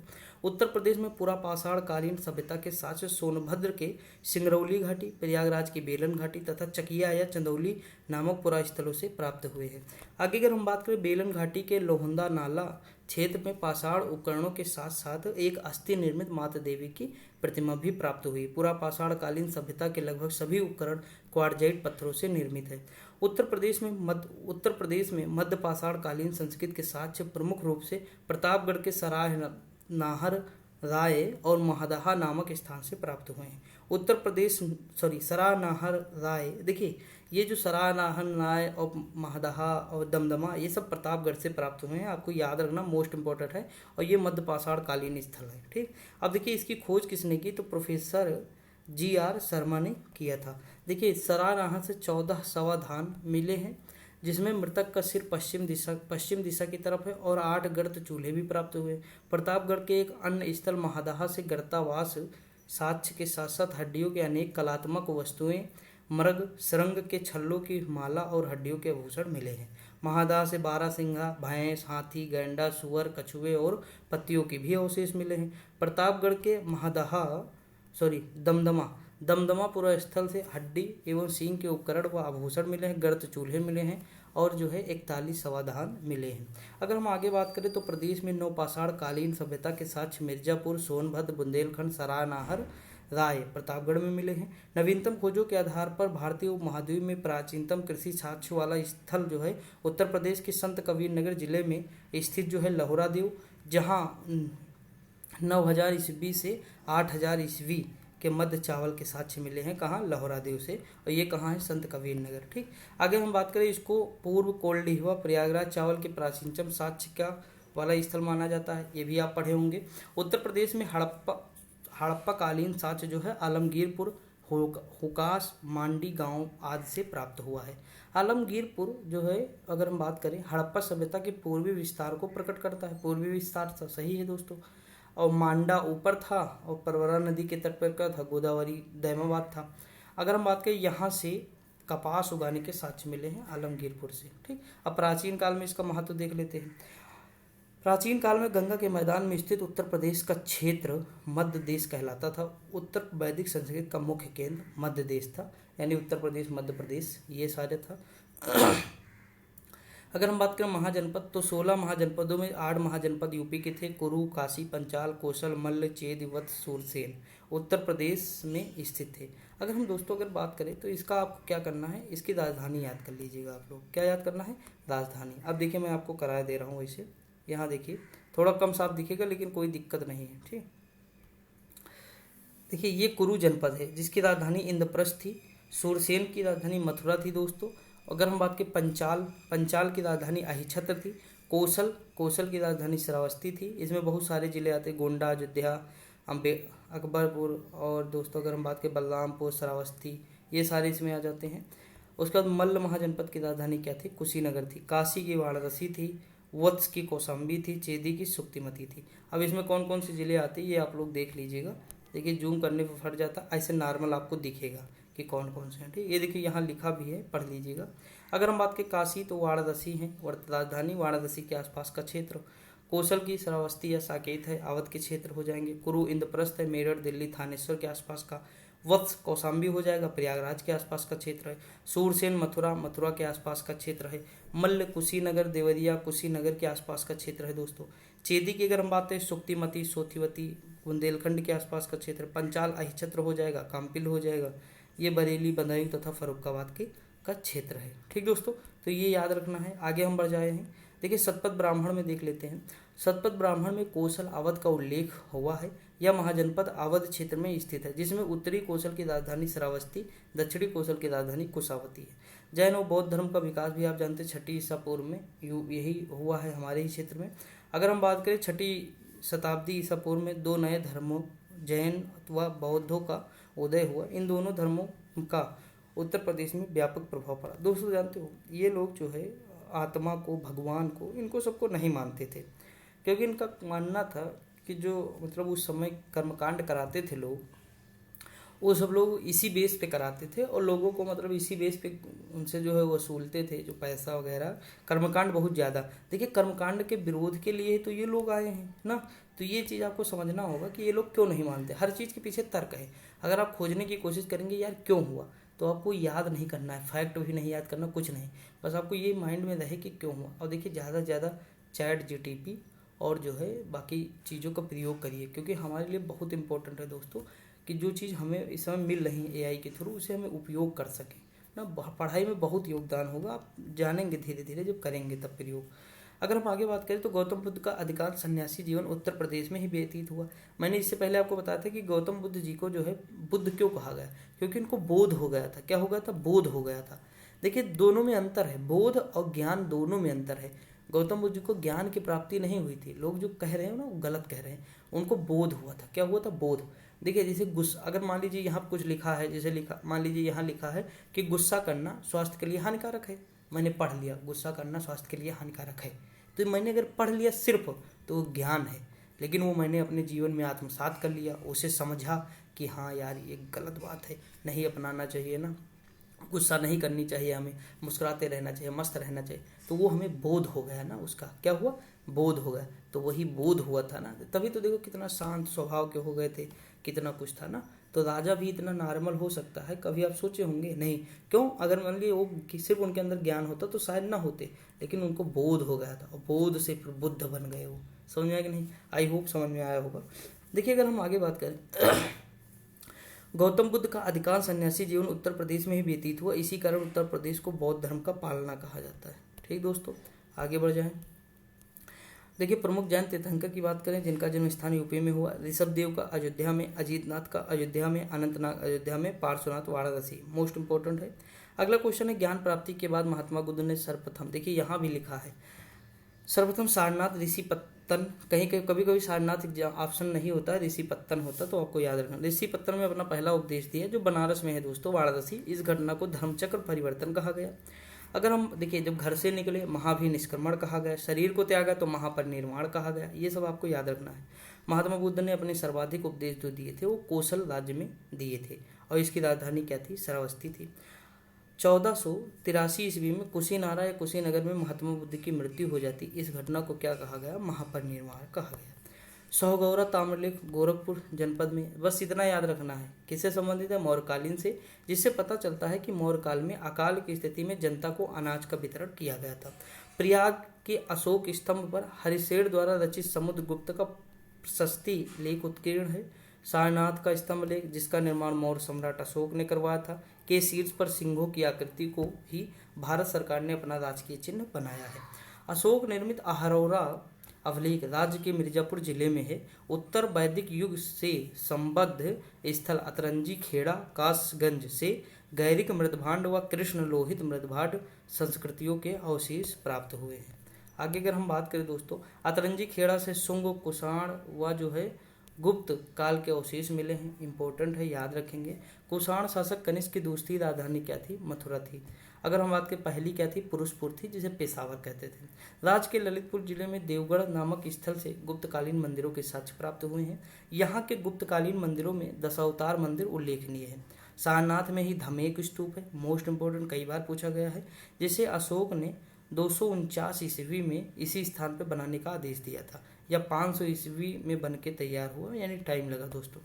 उत्तर प्रदेश में पूरा पाषाण कालीन सभ्यता के साक्ष्य सोनभद्र के सिंगरौली घाटी, प्रयागराज की बेलन घाटी तथा चकिया या चंदौली नामक पुरा स्थलों से प्राप्त हुए हैं। आगे अगर हम बात करें, बेलन घाटी के लोहंदा नाला क्षेत्र में पाषाण उपकरणों के साथ साथ एक अस्थि निर्मित माता देवी की प्रतिमा भी प्राप्त हुई। पूरा पाषाण कालीन सभ्यता के लगभग सभी उपकरण क्वार्टजाइट पत्थरों से निर्मित है। उत्तर प्रदेश में मध्य पाषाण कालीन संस्कृत के साक्ष्य प्रमुख रूप से प्रतापगढ़ के सराय नाहर राय और महदहा नामक स्थान से प्राप्त हुए हैं। सरानाहर राय, देखिए ये जो सरानाहर राय और महदहा और दमदमा ये सब प्रतापगढ़ से प्राप्त हुए हैं। आपको याद रखना, मोस्ट इंपॉर्टेंट है, और ये मध्य पाषाण कालीन स्थल है, ठीक। अब देखिए इसकी खोज किसने की? तो प्रोफेसर GR शर्मा ने किया था। देखिए सरानाहर से 14 शवाधान मिले हैं, जिसमें मृतक का सिर पश्चिम दिशा की तरफ है और 8 गर्त चूल्हे भी प्राप्त हुए। प्रतापगढ़ के एक अन्य स्थल महदहा से गर्तावास साक्ष्य के साथ साथ हड्डियों के अनेक कलात्मक वस्तुएं, मृग सरंग के छल्लों की माला और हड्डियों के आभूषण मिले हैं। महदहा से बारहसिंगा, भैंस, हाथी, गैंडा, सुअर, कछुए और पत्तियों के भी अवशेष मिले हैं। प्रतापगढ़ के दमदमा पुरा स्थल से हड्डी एवं सींग के उपकरण व आभूषण मिले हैं, गर्त चूल्हे मिले हैं और जो है 41 शवाधान मिले हैं। अगर हम आगे बात करें तो प्रदेश में नवपाषाण कालीन सभ्यता के साक्ष्य मिर्जापुर, सोनभद्र, बुंदेलखंड, सरानाहर राय प्रतापगढ़ में मिले हैं। नवीनतम खोजों के आधार पर भारतीय उपमहाद्वीप में प्राचीनतम कृषि साक्ष्य वाला स्थल जो है उत्तर प्रदेश के संत कबीर नगर जिले में स्थित जो है लहोरा देव, जहाँ 9000 ईस्वी से 8000 ईस्वी के मध्य चावल के साक्ष्य मिले हैं। कहाँ? लहोरा देव से। और ये कहाँ है? संत कबीर नगर। ठीक, आगे हम बात करें, इसको पूर्व कोल्डिहिवा प्रयागराज चावल के प्राचीनतम साक्ष्य का वाला स्थल माना जाता है। ये भी आप पढ़े होंगे। उत्तर प्रदेश में हड़प्पा कालीन साक्ष्य जो है आलमगीरपुर, हुकास, मांडी गांव आदि से प्राप्त हुआ है। आलमगीरपुर जो है, अगर हम बात करें, हड़प्पा सभ्यता के पूर्वी विस्तार को प्रकट करता है। पूर्वी विस्तार तो सही है दोस्तों। और मांडा ऊपर था और परवरा नदी के तट पर का था, गोदावरी दैमाबाद था। अगर हम बात करें, यहाँ से कपास उगाने के साक्ष्य मिले हैं आलमगीरपुर से। ठीक, अब प्राचीन काल में इसका महत्व देख लेते हैं। प्राचीन काल में गंगा के मैदान में स्थित उत्तर प्रदेश का क्षेत्र मध्य देश कहलाता था। उत्तर वैदिक संस्कृत का मुख्य केंद्र मध्य देश था, यानी उत्तर प्रदेश, मध्य प्रदेश, ये सारे था। अगर हम बात करें महाजनपद, तो 16 महाजनपदों में 8 महाजनपद यूपी के थे। कुरु, काशी, पंचाल, कौशल, मल्ल, चेद, वत्स, सूरसेन उत्तर प्रदेश में स्थित थे। अगर हम दोस्तों अगर बात करें तो इसका आपको क्या करना है, इसकी राजधानी याद कर लीजिएगा आप लोग। क्या याद करना है? राजधानी। अब देखिए मैं आपको कराया दे रहा हूँ वैसे, यहाँ देखिए थोड़ा कम साफ दिखेगा लेकिन कोई दिक्कत नहीं है। ठीक, देखिए ये कुरु जनपद है जिसकी राजधानी इंद्रप्रस्थ थी। सूरसेन की राजधानी मथुरा थी दोस्तों। अगर हम बात करें पंचाल की राजधानी अहिछत्र थी। कौशल की राजधानी श्रावस्ती थी। इसमें बहुत सारे जिले आते हैं, गोंडा, अयोध्या, अकबरपुर, और दोस्तों अगर हम बात करें बलरामपुर, श्रावस्ती, ये सारे इसमें आ जाते हैं। उसके बाद मल्ल महाजनपद की राजधानी क्या थी? कुशीनगर थी। काशी की वाराणसी थी। वत्स की कौशाम्बी थी। चेदी की सुक्तिमती थी। अब इसमें कौन कौन से जिले आते हैं ये आप लोग देख लीजिएगा। देखिए जूम करने पर फट जाता, ऐसे नॉर्मल आपको दिखेगा कि कौन कौन से हैं। ठीक, ये देखिए यहाँ लिखा भी है, पढ़ लीजिएगा। अगर हम बात करें काशी, तो वाराणसी है राजधानी, वाराणसी के आसपास का क्षेत्र। कौशल की श्रावस्ती या साकेत है, अवध के क्षेत्र हो जाएंगे। कुरु इंद्रप्रस्थ है, मेरठ, दिल्ली, थानेश्वर के आसपास का। वत्स कौशाम्बी हो जाएगा, प्रयागराज के आसपास का क्षेत्र है। सूरसेन मथुरा के आसपास का क्षेत्र है। मल्ल कुशीनगर, देवरिया, कुशीनगर के आसपास का क्षेत्र है दोस्तों। चेदी की अगर हम बात करें, सुक्तिमती, सोथिवती, बुंदेलखंड के आसपास का क्षेत्र। पंचाल अहिछत्र हो जाएगा, काम्पिल हो जाएगा। ये बरेली, बदायूं तथा फर्रुखाबाद के का क्षेत्र है। ठीक दोस्तों, तो ये याद रखना है। आगे हम बढ़ जाए हैं। देखिए शतपथ ब्राह्मण में देख लेते हैं। शतपथ ब्राह्मण में कौशल, अवध का उल्लेख हुआ है। यह महाजनपद अवध क्षेत्र में स्थित है, जिसमें उत्तरी कौशल की राजधानी श्रावस्ती, दक्षिणी कौशल की राजधानी कुशावती है। जैन और बौद्ध धर्म का विकास भी आप जानते हैं 6वीं ईसा पूर्व में यही हुआ है हमारे ही क्षेत्र में। अगर हम बात करें 6वीं शताब्दी ईसा पूर्व में 2 नए धर्मों, जैन व बौद्धों का उदय हुआ। इन दोनों धर्मों का उत्तर प्रदेश में व्यापक प्रभाव पड़ा। दोस्तों जानते हो ये लोग जो है आत्मा को, भगवान को, इनको सबको नहीं मानते थे, क्योंकि इनका मानना था कि जो मतलब उस समय कर्मकांड कराते थे लोग, वो सब लोग इसी बेस पे कराते थे और लोगों को मतलब इसी बेस पे उनसे जो है वसूलते थे जो पैसा वगैरह। कर्मकांड बहुत ज़्यादा, देखिए कर्मकांड के विरोध के लिए तो ये लोग आए हैं ना। तो ये चीज़ आपको समझना होगा कि ये लोग क्यों नहीं मानते। हर चीज़ के पीछे तर्क है। अगर आप खोजने की कोशिश करेंगे यार क्यों हुआ, तो आपको याद नहीं करना है, फैक्ट भी नहीं याद करना, कुछ नहीं, बस आपको ये माइंड में रहे कि क्यों हुआ। और देखिए ज़्यादा से ज़्यादा चैट जीटीपी और जो है बाकी चीज़ों का प्रयोग करिए, क्योंकि हमारे लिए बहुत इंपॉर्टेंट है दोस्तों कि जो चीज़ हमें इस समय मिल रही है एआई के थ्रू, उसे हमें उपयोग कर सकें ना। पढ़ाई में बहुत योगदान होगा, आप जानेंगे धीरे धीरे जब करेंगे तब प्रयोग। अगर हम आगे बात करें तो गौतम बुद्ध का अधिकांश सन्यासी जीवन उत्तर प्रदेश में ही व्यतीत हुआ। मैंने इससे पहले आपको बताया था कि गौतम बुद्ध जी को जो है बुद्ध क्यों कहा गया, क्योंकि उनको बोध हो गया था। क्या हो गया था? बोध हो गया था। देखिए दोनों में अंतर है, बोध और ज्ञान दोनों में अंतर है। गौतम बुद्ध जी को ज्ञान की प्राप्ति नहीं हुई थी, लोग जो कह रहे हैं ना वो गलत कह रहे हैं। उनको बोध हुआ था। क्या हुआ था? बोध। देखिए जैसे गुस्सा, अगर मान लीजिए यहाँ कुछ लिखा है, जैसे लिखा, मान लीजिए यहाँ लिखा है कि गुस्सा करना स्वास्थ्य के लिए हानिकारक है। मैंने पढ़ लिया गुस्सा करना स्वास्थ्य के लिए हानिकारक है, तो मैंने अगर पढ़ लिया सिर्फ तो ज्ञान है, लेकिन वो मैंने अपने जीवन में आत्मसात कर लिया, उसे समझा कि हाँ यार ये गलत बात है, नहीं अपनाना चाहिए ना, गुस्सा नहीं करनी चाहिए, हमें मुस्कुराते रहना चाहिए, मस्त रहना चाहिए। तो वो हमें बोध हो गया ना, उसका क्या हुआ? बोध हो गया। तो वही बोध हुआ था ना, तभी तो देखो कितना शांत स्वभाव के हो गए थे, कितना कुछ था ना। तो राजा भी इतना नॉर्मल हो सकता है, कभी आप सोचे होंगे? नहीं। क्यों? अगर मान लीजिए वो सिर्फ उनके अंदर ज्ञान होता तो शायद ना होते, लेकिन उनको बोध हो गया था और बोध से फिर बुद्ध बन गए वो। समझ में आया कि नहीं? आई होप समझ में आया होगा। देखिए अगर हम आगे बात करें गौतम बुद्ध का अधिकांश सन्यासी जीवन उत्तर प्रदेश में ही व्यतीत हुआ, इसी कारण उत्तर प्रदेश को बौद्ध धर्म का पालना कहा जाता है। ठीक दोस्तों, आगे बढ़ जाएं। देखिए, प्रमुख जैन तीर्थंकर की बात करें जिनका जन्म स्थान यूपी में हुआ। ऋषभ देव का अयोध्या में, अजीतनाथ का अयोध्या में, अनंतनाग अयोध्या में, पार्श्वनाथ वाराणसी। मोस्ट इंपोर्टेंट है। अगला क्वेश्चन है, ज्ञान प्राप्ति के बाद महात्मा बुद्ध ने सर्वप्रथम, देखिए यहाँ भी लिखा है सर्वप्रथम सारनाथ ऋषि पत्तन, कहीं कहीं कभी कभी सारनाथ ऑप्शन नहीं होता है, ऋषि पत्तन होता, तो आपको याद रखना। ऋषि पत्तन में अपना पहला उपदेश दिया जो बनारस में है दोस्तों, वाराणसी। इस घटना को धर्मचक्र परिवर्तन कहा गया। अगर हम देखिए, जब घर से निकले महाभिनिष्क्रमण कहा गया, शरीर को त्यागा तो महापरिनिर्वाण कहा गया। ये सब आपको याद रखना है। महात्मा बुद्ध ने अपने सर्वाधिक उपदेश जो दिए थे वो कौशल राज्य में दिए थे, और इसकी राजधानी क्या थी? श्रावस्ती थी। 1483 ईस्वी में कुशीनारा या कुशीनगर में महात्मा बुद्ध की मृत्यु हो जाती। इस घटना को क्या कहा गया? महापरिनिर्वाण कहा गया। सौगौरा ताम्रलेख गोरखपुर जनपद में, बस इतना याद रखना है। किससे संबंधित है? मौर्यकालीन से, जिससे पता चलता है कि मौर्य काल में अकाल की स्थिति में जनता को अनाज का वितरण किया गया था। प्रयाग के अशोक स्तंभ पर हरिशेर द्वारा रचित समुद्रगुप्त का प्रशस्ति लेख उत्कीर्ण है। सारनाथ का स्तंभ लेख, जिसका निर्माण मौर्य सम्राट अशोक ने करवाया था, के शीर्ष पर सिंहों की आकृति को ही भारत सरकार ने अपना राजकीय चिन्ह बनाया है। अशोक निर्मित अहरौरा अभिलेख राज्य के मिर्जापुर जिले में है। उत्तर वैदिक युग से संबद्ध स्थल अतरंजी खेड़ा, कासगंज से गैरिक मृदभांड व कृष्ण लोहित मृदभांड संस्कृतियों के अवशेष प्राप्त हुए हैं। आगे अगर हम बात करें दोस्तों, अतरंजी खेड़ा से शुंग, कुषाण व जो है गुप्त काल के अवशेष मिले हैं। इंपॉर्टेंट है, याद रखेंगे। कुषाण शासक कनिष्क की दूसरी राजधानी क्या थी? मथुरा थी। अगर हम बात करें पहली क्या थी? पुरुषपुर थी, जिसे पेशावर कहते थे। राज्य के ललितपुर जिले में देवगढ़ नामक स्थल से गुप्तकालीन मंदिरों के साक्ष्य प्राप्त हुए हैं। यहाँ के गुप्तकालीन मंदिरों में दशावतार मंदिर उल्लेखनीय है। सारनाथ में ही धमेक स्तूप है, मोस्ट इंपोर्टेंट, कई बार पूछा गया है, जिसे अशोक ने 249 ईस्वी में इसी स्थान पर बनाने का आदेश दिया था, या 500 ईस्वी में बन के तैयार हुआ, यानी टाइम लगा दोस्तों,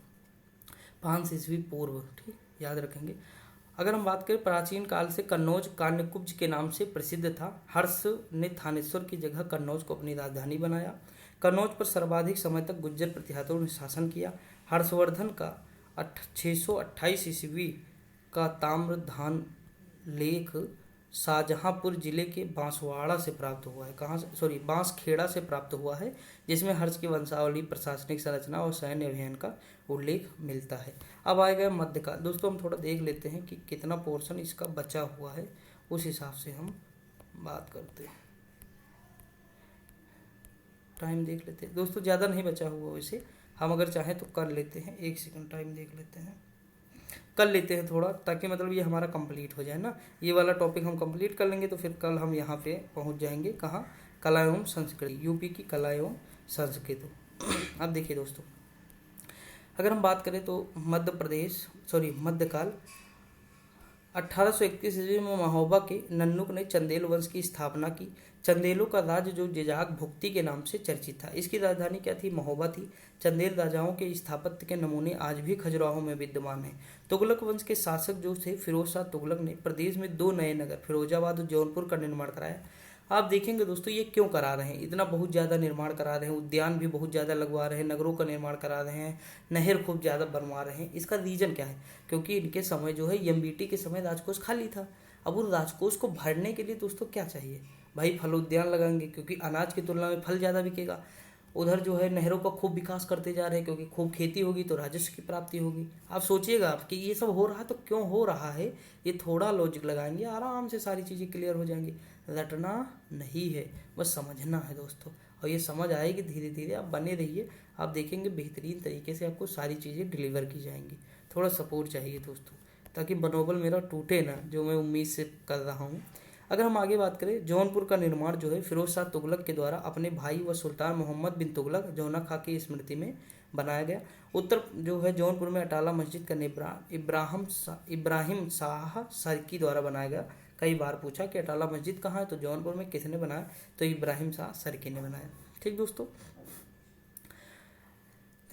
500 ईस्वी पूर्व। ठीक, याद रखेंगे। अगर हम बात करें प्राचीन काल से कन्नौज कान्यकुब्ज के नाम से प्रसिद्ध था। हर्ष ने थानेश्वर की जगह कन्नौज को अपनी राजधानी बनाया। कन्नौज पर सर्वाधिक समय तक गुज्जर प्रतिहारों ने शासन किया। हर्षवर्धन का 628 ईस्वी का ताम्रधान लेख शाहजहांपुर जिले के बांसवाड़ा से प्राप्त हुआ है। कहाँ से? बांसखेड़ा से प्राप्त हुआ है, जिसमें हर्ष की वंशावली, प्रशासनिक संरचना और सैन्य अभियान का उल्लेख मिलता है। अब आएगा मध्यकाल। दोस्तों हम थोड़ा देख लेते हैं कि कितना पोर्शन इसका बचा हुआ है, उस हिसाब से हम बात करते हैं। टाइम देख लेते हैं दोस्तों, ज़्यादा नहीं बचा हुआ, वैसे हम अगर चाहें तो कर लेते हैं। 1 सेकंड टाइम देख लेते हैं, कर लेते हैं थोड़ा, ताकि मतलब ये हमारा कंप्लीट हो जाए ना। ये वाला टॉपिक हम कंप्लीट कर लेंगे तो फिर कल हम यहाँ पे पहुँच जाएंगे। कहाँ? कला एवं संस्कृति, यूपी की कला एवं संस्कृति। अब देखिए दोस्तों, अगर हम बात करें तो मध्यकाल 1831 ईस्वी में महोबा के नन्नुक ने चंदेल वंश की स्थापना की। चंदेलों का राज्य जो जिजाक भुक्ति के नाम से चर्चित था। इसकी राजधानी क्या थी? महोबा थी। चंदेल राजाओं के स्थापत्य के नमूने आज भी खजुराहो में विद्यमान हैं। तुगलक वंश के शासक जो थे फिरोज शाह तुगलक ने प्रदेश में 2 नए नगर फिरोजाबाद और जौनपुर का निर्माण कराया। आप देखेंगे दोस्तों, ये क्यों करा रहे हैं? इतना बहुत ज़्यादा निर्माण करा रहे हैं, उद्यान भी बहुत ज़्यादा लगवा रहे हैं, नगरों का निर्माण करा रहे हैं, नहर खूब ज़्यादा बनवा रहे हैं। इसका रीज़न क्या है? क्योंकि इनके समय जो है एमबीटी के समय राजकोष खाली था। अब उस राजकोष को भरने के लिए दोस्तों क्या चाहिए भाई? फल उद्यान लगाएंगे, क्योंकि अनाज की तुलना में फल ज़्यादा बिकेगा। उधर जो है नहरों का खूब विकास करते जा रहे हैं, क्योंकि खूब खेती होगी तो राजस्व की प्राप्ति होगी। आप सोचिएगा आप कि ये सब हो रहा है तो क्यों हो रहा है, ये थोड़ा लॉजिक लगाएंगे, आराम से सारी चीज़ें क्लियर हो जाएंगी। रटना नहीं है, बस समझना है दोस्तों, और ये समझ आएगी धीरे धीरे। आप बने रहिए, आप देखेंगे बेहतरीन तरीके से आपको सारी चीज़ें डिलीवर की जाएंगी। थोड़ा सपोर्ट चाहिए दोस्तों, ताकि मनोबल मेरा टूटे ना, जो मैं उम्मीद से कर रहा हूँ। अगर हम आगे बात करें, जौनपुर का निर्माण जो है फिरोज शाह तुगलक के द्वारा अपने भाई व सुल्तान मोहम्मद बिन तुगलक जौना खां की स्मृति में बनाया गया। उत्तर जो है जौनपुर में अटाला मस्जिद का इब्राहिम शाह सरकी द्वारा बनाया गया। कई बार पूछा कि अटाला मस्जिद कहाँ है, तो जौनपुर में किसने बनाया? तो इब्राहिम शाह सरकी ने बनाया। ठीक दोस्तों,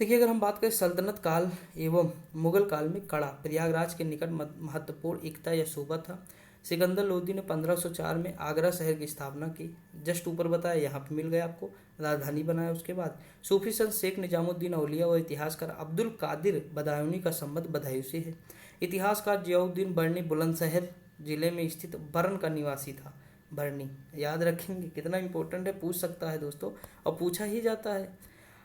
देखिए अगर हम बात करें सल्तनत काल एवं मुगल काल में कड़ा प्रयागराज के निकट महत्वपूर्ण एकता या सूबा था। सिकंदर लोदी ने 1504 में आगरा शहर की स्थापना की। जस्ट ऊपर बताया, यहाँ पे मिल गया आपको, राजधानी बनाया। उसके बाद सूफी संत शेख निजामुद्दीन औलिया और इतिहासकार अब्दुल कादिर बदायूनी का संबंध बदायूं से है। इतिहासकार जियाउद्दीन बर्नी बुलंदशहर जिले में स्थित बर्न का निवासी था। बर्नी याद रखेंगे, कितना इंपॉर्टेंट है, पूछ सकता है दोस्तों, और पूछा ही जाता है।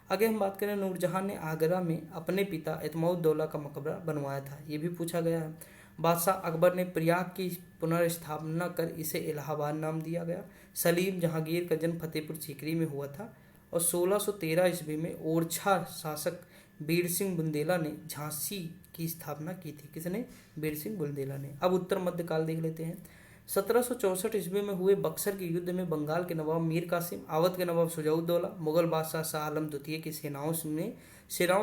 आगे हम बात करें, नूरजहां ने आगरा में अपने पिता इत्माउद्दौला का मकबरा बनवाया था, ये भी पूछा गया है। बादशाह अकबर ने प्रयाग की पुनर्स्थापना कर इसे इलाहाबाद नाम दिया गया। सलीम जहांगीर का जन्म फतेहपुर सीकरी में हुआ था और 1613 ईस्वी में ओरछा शासक बीर सिंह बुंदेला ने झांसी की स्थापना की थी। किसने? बीर सिंह बुंदेला ने। अब उत्तर मध्यकाल देख लेते हैं। 1764 ईस्वी में हुए बक्सर के युद्ध में बंगाल के नवाब मीर कासिम, अवध के नवाब शुजाउद्दौला, मुगल बादशाह शाह आलम द्वितीय की सेनाओं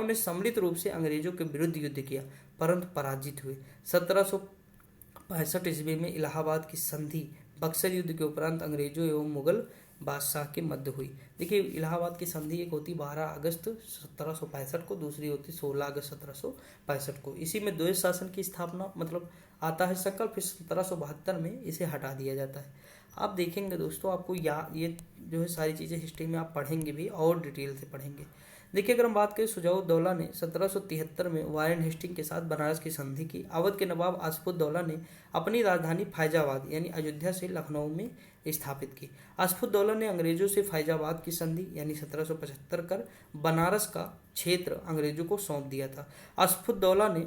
ने सम्मिलित रूप से अंग्रेजों के विरुद्ध युद्ध किया, परंतु पराजित हुए। 1765 ईस्वी में इलाहाबाद की संधि बक्सर युद्ध के उपरांत अंग्रेजों एवं मुगल बादशाह के मध्य हुई। देखिए, इलाहाबाद की संधि एक होती 12 अगस्त 1765 को, दूसरी होती 16 अगस्त 1765 को। इसी में द्वैत शासन की स्थापना मतलब आता है संकल्प, फिर 1772 में इसे हटा दिया जाता है। आप देखेंगे दोस्तों, आपको ये जो है सारी चीज़ें हिस्ट्री में आप पढ़ेंगे भी और डिटेल से पढ़ेंगे। देखिए, अगर हम बात करें, शुजाउद्दौला ने 1773 में वारेन हेस्टिंग के साथ बनारस की संधि की। अवध के नवाब आसफुद्दौला ने अपनी राजधानी फैजाबाद यानी अयोध्या से लखनऊ में स्थापित की। आसफुद्दौला ने अंग्रेजों से फैजाबाद की संधि यानी 1775 कर बनारस का क्षेत्र अंग्रेजों को सौंप दिया था। आसफुद्दौला ने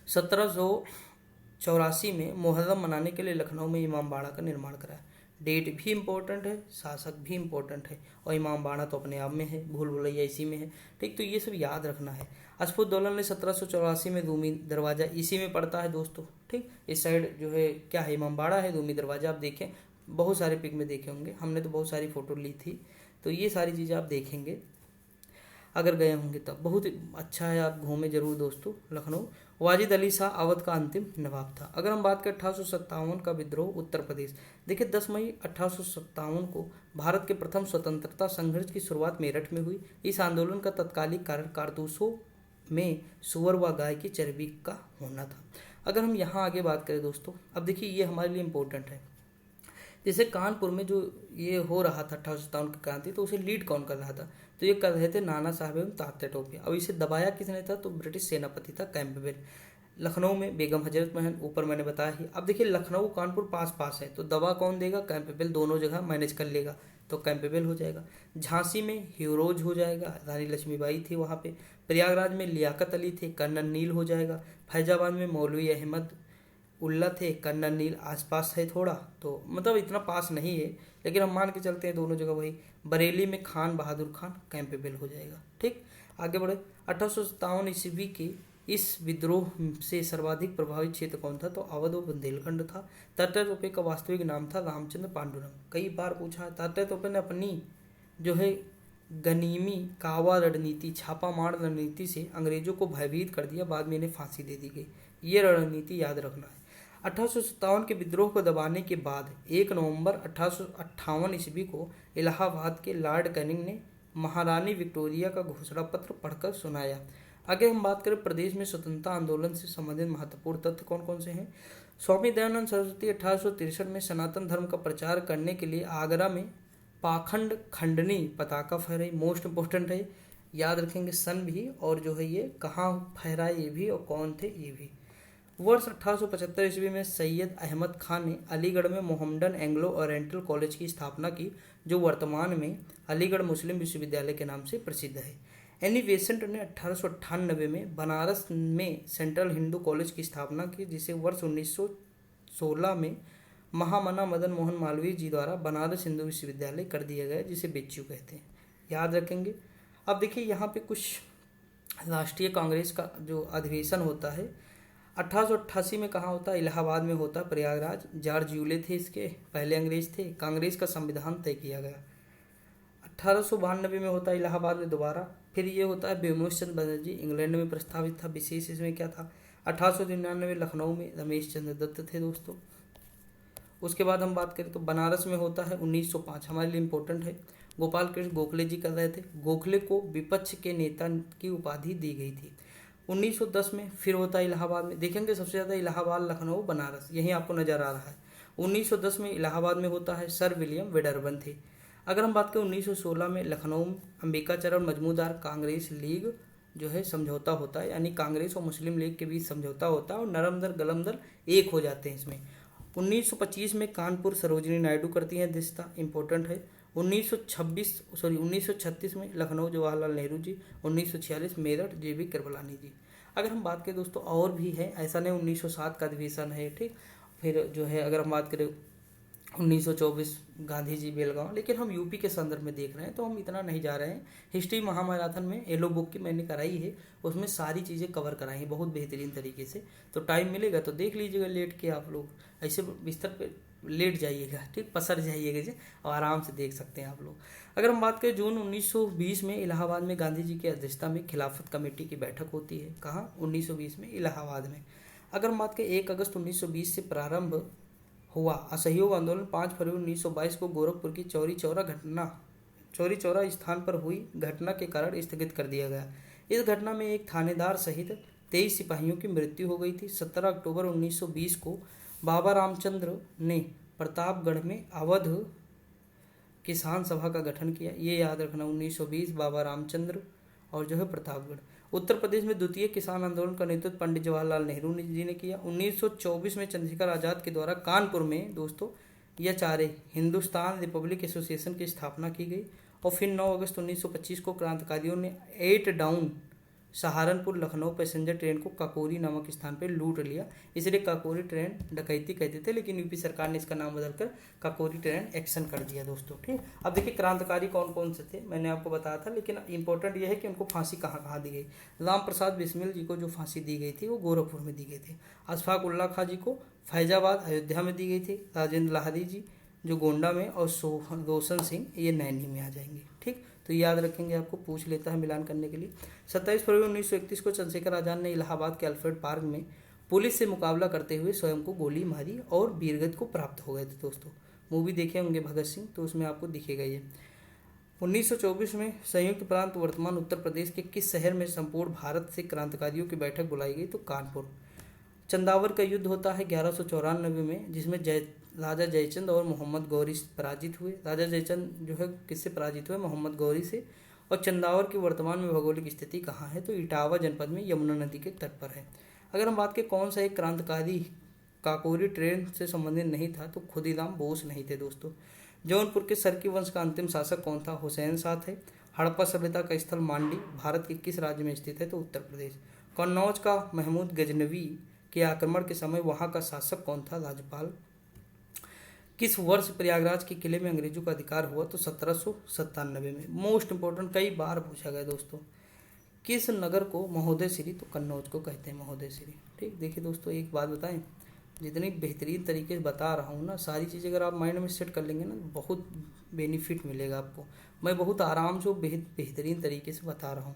1784 में मुहर्रम मनाने के लिए लखनऊ में इमामबाड़ा का निर्माण कराया। डेट भी इम्पोर्टेंट है, शासक भी इम्पोर्टेंट है, और इमामबाड़ा तो अपने आप में है, भूल भुलैया इसी में है। ठीक, तो ये सब याद रखना है। आसफुद्दौला ने 1784 में रूमी दरवाज़ा, इसी में पड़ता है दोस्तों। ठीक, इस साइड जो है क्या है, इमामबाड़ा है, रूमी दरवाज़ा आप देखें, बहुत सारे पिक में देखे होंगे, हमने तो बहुत सारी फ़ोटो ली थी, तो ये सारी चीज़ें आप देखेंगे अगर गए होंगे तब। बहुत अच्छा है, आप घूमें जरूर दोस्तों लखनऊ। वाजिद अली शाह अवध का अंतिम नवाब था। अगर हम बात करें 1857 का विद्रोह उत्तर प्रदेश, देखिए 10 मई 1857 को भारत के प्रथम स्वतंत्रता संघर्ष की शुरुआत मेरठ में हुई। इस आंदोलन का तत्कालिक कारण कारतूसों में सुअर व गाय की चर्बी का होना था। अगर हम यहाँ आगे बात करें दोस्तों, अब देखिए ये हमारे लिए इम्पोर्टेंट है। जैसे कानपुर में जो ये हो रहा था 1857 की क्रांति, तो उसे लीड कौन कर रहा था? तो ये कर रहे थे नाना साहब एवं तात्या टोपे। अब इसे दबाया किसने था? तो ब्रिटिश सेनापति था कैंपबेल। लखनऊ में बेगम हजरत महल, ऊपर मैंने बताया ही। अब देखिए लखनऊ कानपुर पास पास है, तो दबा कौन देगा? कैंपबेल, दोनों जगह मैनेज कर लेगा तो कैंपबेल हो जाएगा। झांसी में हीरोज हो जाएगा, रानी लक्ष्मीबाई थी वहाँ पे। प्रयागराज में लियाकत अली थे, कर्नल नील हो जाएगा। फैजाबाद में मौलवी अहमद उल्ला थे, कर्नल नील आसपास है थोड़ा, तो मतलब इतना पास नहीं है, लेकिन हम मान के चलते हैं दोनों जगह वही। बरेली में खान बहादुर खान कैंपेबल हो जाएगा। ठीक, आगे बढ़े। 1857 ईस्वी के इस विद्रोह से सर्वाधिक प्रभावित क्षेत्र कौन था? तो अवध और बुंदेलखंड था। तात्या टोपे का वास्तविक नाम था रामचंद्र पांडुरंग। कई बार पूछा, तात्या टोपे ने अपनी जो है गनीमी कावा रणनीति, छापामार रणनीति से अंग्रेजों को भयभीत कर दिया, बाद में इन्हें फांसी दे दी गई। ये रणनीति याद रखना है। 1857 के विद्रोह को दबाने के बाद 1 नवंबर 1858 ईस्वी को इलाहाबाद के लॉर्ड कैनिंग ने महारानी विक्टोरिया का घोषणा पत्र पढ़कर सुनाया। आगे हम बात करें प्रदेश में स्वतंत्रता आंदोलन से संबंधित महत्वपूर्ण तथ्य कौन कौन से हैं। स्वामी दयानंद सरस्वती 1863 में सनातन धर्म का प्रचार करने के लिए आगरा में पाखंड खंडनी पताका फहराई। मोस्ट इंपोर्टेंट है, याद रखेंगे सन भी, और जो है ये कहाँ फहराए ये भी, और कौन थे ये भी। वर्ष 1875 ईस्वी में सैयद अहमद खान ने अलीगढ़ में मोहम्मडन एंग्लो ओरिएंटल कॉलेज की स्थापना की, जो वर्तमान में अलीगढ़ मुस्लिम विश्वविद्यालय के नाम से प्रसिद्ध है। एनी बेसेंट ने 1898 में बनारस में सेंट्रल हिंदू कॉलेज की स्थापना की, जिसे वर्ष 1916 में महामना मदन मोहन मालवीय जी द्वारा बनारस हिंदू विश्वविद्यालय कर दिया गया, जिसे बेच्चू कहते हैं, याद रखेंगे। अब देखिए यहाँ पे कुछ राष्ट्रीय कांग्रेस का जो अधिवेशन होता है 1888 में कहाँ होता है? इलाहाबाद में होता है, प्रयागराज। जॉर्ज यूले थे इसके पहले अंग्रेज थे। कांग्रेस का संविधान तय किया गया। 1892 में होता है इलाहाबाद में दोबारा। फिर ये होता है ब्योमेश चंद्र बनर्जी, इंग्लैंड में प्रस्तावित था। विशेष इसमें क्या था? 1899 लखनऊ में रमेश चंद्र दत्त थे दोस्तों। उसके बाद हम बात करें तो बनारस में होता है 1905, हमारे लिए इम्पोर्टेंट है। गोपाल कृष्ण गोखले जी कर रहे थे। गोखले को विपक्ष के नेता की उपाधि दी गई थी। 1910 में फिर होता है इलाहाबाद में, देखेंगे सबसे ज़्यादा इलाहाबाद, लखनऊ, बनारस, यहीं आपको नज़र आ रहा है। 1910 में इलाहाबाद में होता है सर विलियम वेडरबन थे। अगर हम बात करें 1916 में लखनऊ अंबिकाचरण मजमूदार कांग्रेस लीग जो है समझौता होता है, यानी कांग्रेस और मुस्लिम लीग के बीच समझौता होता है और नरम दल गलम दल एक हो जाते हैं इसमें। 1925 में कानपुर सरोजिनी नायडू करती हैं दिस्ता, इंपॉर्टेंट है। 1936 में लखनऊ जवाहरलाल नेहरू जी, 1946 मेरठ JB कृपलानी जी। अगर हम बात करें दोस्तों और भी है, ऐसा नहीं 1907 का अधिवेशन है, ठीक। फिर जो है अगर हम बात करें 1924 गांधी जी बेलगांव, लेकिन हम यूपी के संदर्भ में देख रहे हैं तो हम इतना नहीं जा रहे हैं। हिस्ट्री महामैराथन में येलो बुक की मैंने कराई है, उसमें सारी चीज़ें कवर कराई हैं बहुत बेहतरीन तरीके से, तो टाइम मिलेगा तो देख लीजिएगा लेट के, आप लोग ऐसे बिस्तर पे लेट जाइएगा, ठीक, पसर जाइएगा जी, और आराम से देख सकते हैं आप लोग। अगर हम बात करें जून 1920 में इलाहाबाद में गांधी जी की अध्यक्षता में खिलाफत कमेटी की बैठक होती है, कहाँ, 1920 में इलाहाबाद में। अगर हम बात करें 1 अगस्त 1920 से प्रारंभ हुआ असहयोग आंदोलन 5 फरवरी 1922 को गोरखपुर की चौरी चौरा स्थान पर हुई घटना के कारण स्थगित कर दिया गया। इस घटना में एक थानेदार सहित 23 सिपाहियों की मृत्यु हो गई थी। 17 अक्टूबर 1920 को बाबा रामचंद्र ने प्रतापगढ़ में अवध किसान सभा का गठन किया, ये याद रखना, 1920 बाबा रामचंद्र और जो है प्रतापगढ़। उत्तर प्रदेश में द्वितीय किसान आंदोलन का नेतृत्व पंडित जवाहरलाल नेहरू जी ने किया। 1924 में चंद्रशेखर आजाद के द्वारा कानपुर में दोस्तों YHRA हिंदुस्तान रिपब्लिक एसोसिएशन की स्थापना की गई। और फिर 9 अगस्त 1925 को क्रांतिकारियों ने 8 down Saharanpur Lucknow passenger train को काकोरी नामक स्थान पर लूट लिया, इसलिए काकोरी ट्रेन डकैती कहते थे, लेकिन यूपी सरकार ने इसका नाम बदलकर काकोरी ट्रेन एक्शन कर दिया दोस्तों, ठीक। अब देखिए क्रांतिकारी कौन कौन से थे, मैंने आपको बताया था, लेकिन इंपॉर्टेंट यह है कि उनको फांसी कहाँ कहाँ दी गई। राम प्रसाद बिस्मिल जी को जो फांसी दी गई थी वो गोरखपुर में दी गई थी। अशफाक उल्ला खां जी को फैजाबाद अयोध्या में दी गई थी। राजेंद्र लाहरी जी जो गोंडा में, और रोशन सिंह ये नैनी में आ जाएंगे, ठीक। तो याद रखेंगे, आपको पूछ लेता है मिलान करने के लिए। 27 फरवरी 1931 को चंद्रशेखर आजाद ने इलाहाबाद के अल्फ्रेड पार्क में पुलिस से मुकाबला करते हुए स्वयं को गोली मारी और वीरगति को प्राप्त हो गए थे दोस्तों। मूवी देखे होंगे भगत सिंह, तो उसमें आपको दिखेगा ये। 1924 में संयुक्त प्रांत वर्तमान उत्तर प्रदेश के किस शहर में संपूर्ण भारत से क्रांतिकारियों की बैठक बुलाई गई, तो कानपुर। चंदावर का युद्ध होता है 1194 में, जिसमें राजा जयचंद और मोहम्मद गौरी पराजित हुए। राजा जयचंद जो है किससे पराजित हुए, मोहम्मद गौरी से। और चंदावर की वर्तमान में भौगोलिक स्थिति कहाँ है, तो इटावा जनपद में यमुना नदी के तट पर है। अगर हम बात करें कौन सा एक क्रांतिकारी काकोरी ट्रेन से संबंधित नहीं था, तो खुदीराम बोस नहीं थे दोस्तों। जौनपुर के सरकी वंश का अंतिम शासक कौन था, हुसैन शाह थे। हड़प्पा सभ्यता का स्थल मांडी भारत के किस राज्य में स्थित है, तो उत्तर प्रदेश। कन्नौज का महमूद गजनवी के आक्रमण के समय वहां का शासक कौन था, राज्यपाल। किस वर्ष प्रयागराज के किले में अंग्रेजों का अधिकार हुआ, तो 1797 में। मोस्ट इंपोर्टेंट, कई बार पूछा गया दोस्तों, किस नगर को महोदय श्री, तो कन्नौज को कहते हैं महोदय श्री, ठीक। देखिए दोस्तों एक बात बताएं, जितनी बेहतरीन तरीके से बता रहा हूँ ना, सारी चीज़ें अगर आप माइंड में सेट कर लेंगे ना, बहुत बेनिफिट मिलेगा आपको। मैं बहुत आराम से बेहतरीन तरीके से बता रहा हूँ।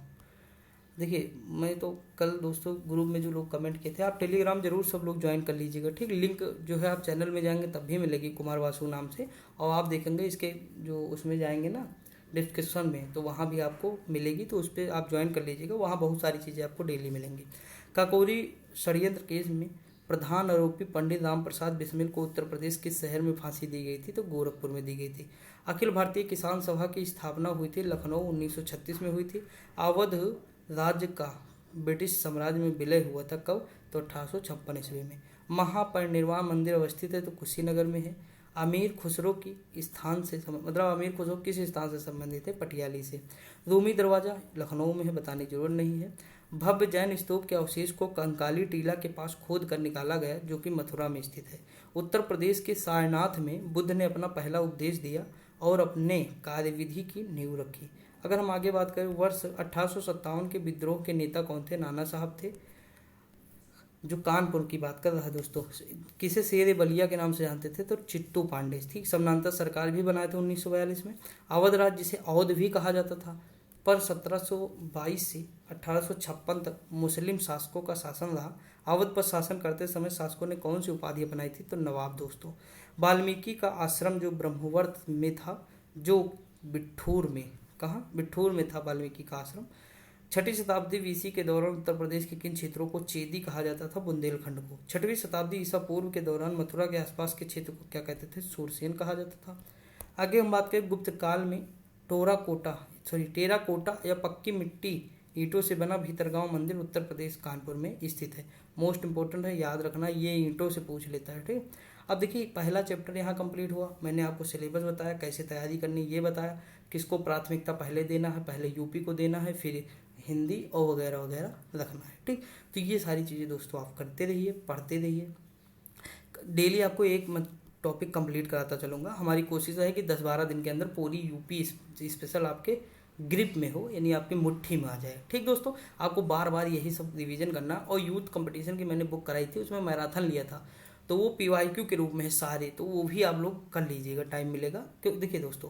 देखिए मैं तो कल दोस्तों ग्रुप में जो लोग कमेंट किए थे, आप टेलीग्राम जरूर सब लोग ज्वाइन कर लीजिएगा, ठीक। लिंक जो है आप चैनल में जाएंगे तब भी मिलेगी, कुमार वासु नाम से, और आप देखेंगे इसके जो उसमें जाएंगे ना डिस्क्रिप्शन में, तो वहाँ भी आपको मिलेगी, तो उस पर आप ज्वाइन कर लीजिएगा, वहाँ बहुत सारी चीज़ें आपको डेली मिलेंगी। काकोरी षड्यंत्र केस में प्रधान आरोपी पंडित राम प्रसाद बिस्मिल को उत्तर प्रदेश किस शहर में फांसी दी गई थी, तो गोरखपुर में दी गई थी। अखिल भारतीय किसान सभा की स्थापना हुई थी लखनऊ 1936 में हुई थी। अवध राज्य का ब्रिटिश साम्राज्य में विलय हुआ था कब, तो 1856 ईस्वी में। महापरिनिर्वाण मंदिर अवस्थित है, तो कुशीनगर में है। अमीर खुसरो की स्थान से मतलब अमीर खुसरो किस स्थान से संबंधित है, पटियाली से। रूमी दरवाजा लखनऊ में है, बताने की जरूरत नहीं है। भव्य जैन स्तूप के अवशेष को कंकाली टीला के पास खोद कर निकाला गया, जो कि मथुरा में स्थित है। उत्तर प्रदेश के सारनाथ में बुद्ध ने अपना पहला उपदेश दिया और अपने कार्यविधि की नींव रखी। अगर हम आगे बात करें, वर्ष 1857 के विद्रोह के नेता कौन थे, नाना साहब थे, जो कानपुर की बात कर रहा है दोस्तों। किसे शेर बलिया के नाम से जानते थे, तो चिट्टू पांडे, ठीक। समानांतर सरकार भी बनाए थे 1942 में। अवध राज्य जिसे अवध भी कहा जाता था, पर 1722 से 1856 तक मुस्लिम शासकों का शासन रहा। अवध पर शासन करते समय शासकों ने कौन सी उपाधि अपनाई थी, तो नवाब दोस्तों। वाल्मीकि का आश्रम जो ब्रह्मवर्त में था, जो बिठूर में, कहाँ, बिठूर में था वाल्मीकि का आश्रम। छठी शताब्दी BC के दौरान उत्तर प्रदेश के किन क्षेत्रों को चेदी कहा जाता था? बुंदेलखंड को। छठवीं शताब्दी ईसा पूर्व के दौरान मथुरा के आसपास के क्षेत्र को क्या कहते थे? सूरसेन कहा जाता था। आगे हम बात करें गुप्त काल में टेराकोटा या पक्की मिट्टी ईंटों से बना भीतरगांव मंदिर उत्तर प्रदेश कानपुर में स्थित है। मोस्ट इंपॉर्टेंट है, याद रखना, ये ईंटों से पूछ लेता है। ठीक, अब देखिए पहला चैप्टर यहाँ कंप्लीट हुआ। मैंने आपको सिलेबस बताया, कैसे तैयारी करनी ये बताया, किसको प्राथमिकता पहले देना है, पहले यूपी को देना है, फिर हिंदी और वगैरह वगैरह रखना है। ठीक, तो ये सारी चीज़ें दोस्तों आप करते रहिए, पढ़ते रहिए। डेली आपको एक टॉपिक कंप्लीट कराता चलूँगा। हमारी कोशिश है कि 10-12 दिन के अंदर पूरी यूपी स्पेशल आपके ग्रिप में हो, यानी आपकी मुट्ठी में आ जाए। ठीक दोस्तों, आपको बार बार यही सब रिवीजन करना। और यूथ कंपटीशन की मैंने बुक कराई थी, उसमें मैराथन लिया था, तो वो PYQ के रूप में है सारे, तो वो भी आप लोग कर लीजिएगा, टाइम मिलेगा। क्यों, देखिए दोस्तों,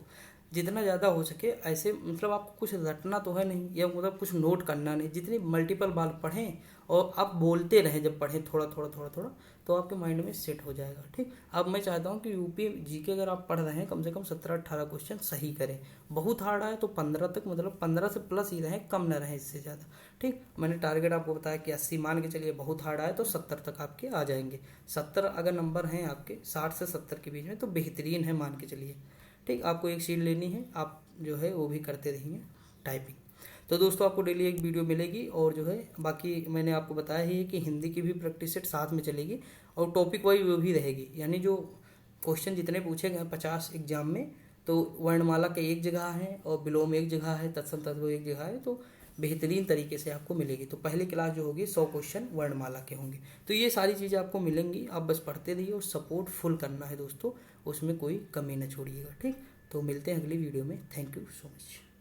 जितना ज़्यादा हो सके ऐसे, मतलब आपको कुछ रटना तो है नहीं, या मतलब कुछ नोट करना नहीं, जितनी मल्टीपल बार पढ़ें और आप बोलते रहें जब पढ़ें थोड़ा थोड़ा थोड़ा थोड़ा, तो आपके माइंड में सेट हो जाएगा। ठीक, अब मैं चाहता हूँ कि यूपी GK अगर आप पढ़ रहे हैं कम से कम 17-18 क्वेश्चन सही करें। बहुत हार्ड आए तो 15 तक, मतलब 15 से प्लस ही रहें, कम ना रहें इससे ज़्यादा। ठीक, मैंने टारगेट आपको बताया कि 80 मान के चलिए, बहुत हार्ड आए तो 70 तक आपके आ जाएंगे। 70 अगर नंबर हैं आपके 60 से 70 के बीच में तो बेहतरीन है, मान के चलिए। ठीक, आपको एक शीट लेनी है, आप जो है वो भी करते रहिए टाइपिंग। तो दोस्तों आपको डेली एक वीडियो मिलेगी, और जो है बाकी मैंने आपको बताया ही है कि हिंदी की भी प्रैक्टिस सेट साथ में चलेगी, और टॉपिक वाइज वो भी रहेगी। यानी जो क्वेश्चन जितने पूछे गए 50 एग्जाम में, तो वर्णमाला के एक जगह है और विलोम एक जगह है, तत्सम तद्भव एक जगह है, तो बेहतरीन तरीके से आपको मिलेगी। तो पहली क्लास जो होगी 100 क्वेश्चन वर्णमाला के होंगे। तो ये सारी चीज़ें आपको मिलेंगी, आप बस पढ़ते रहिए और सपोर्ट फुल करना है दोस्तों, उसमें कोई कमी न छोड़िएगा। ठीक, तो मिलते हैं अगली वीडियो में। Thank you so much.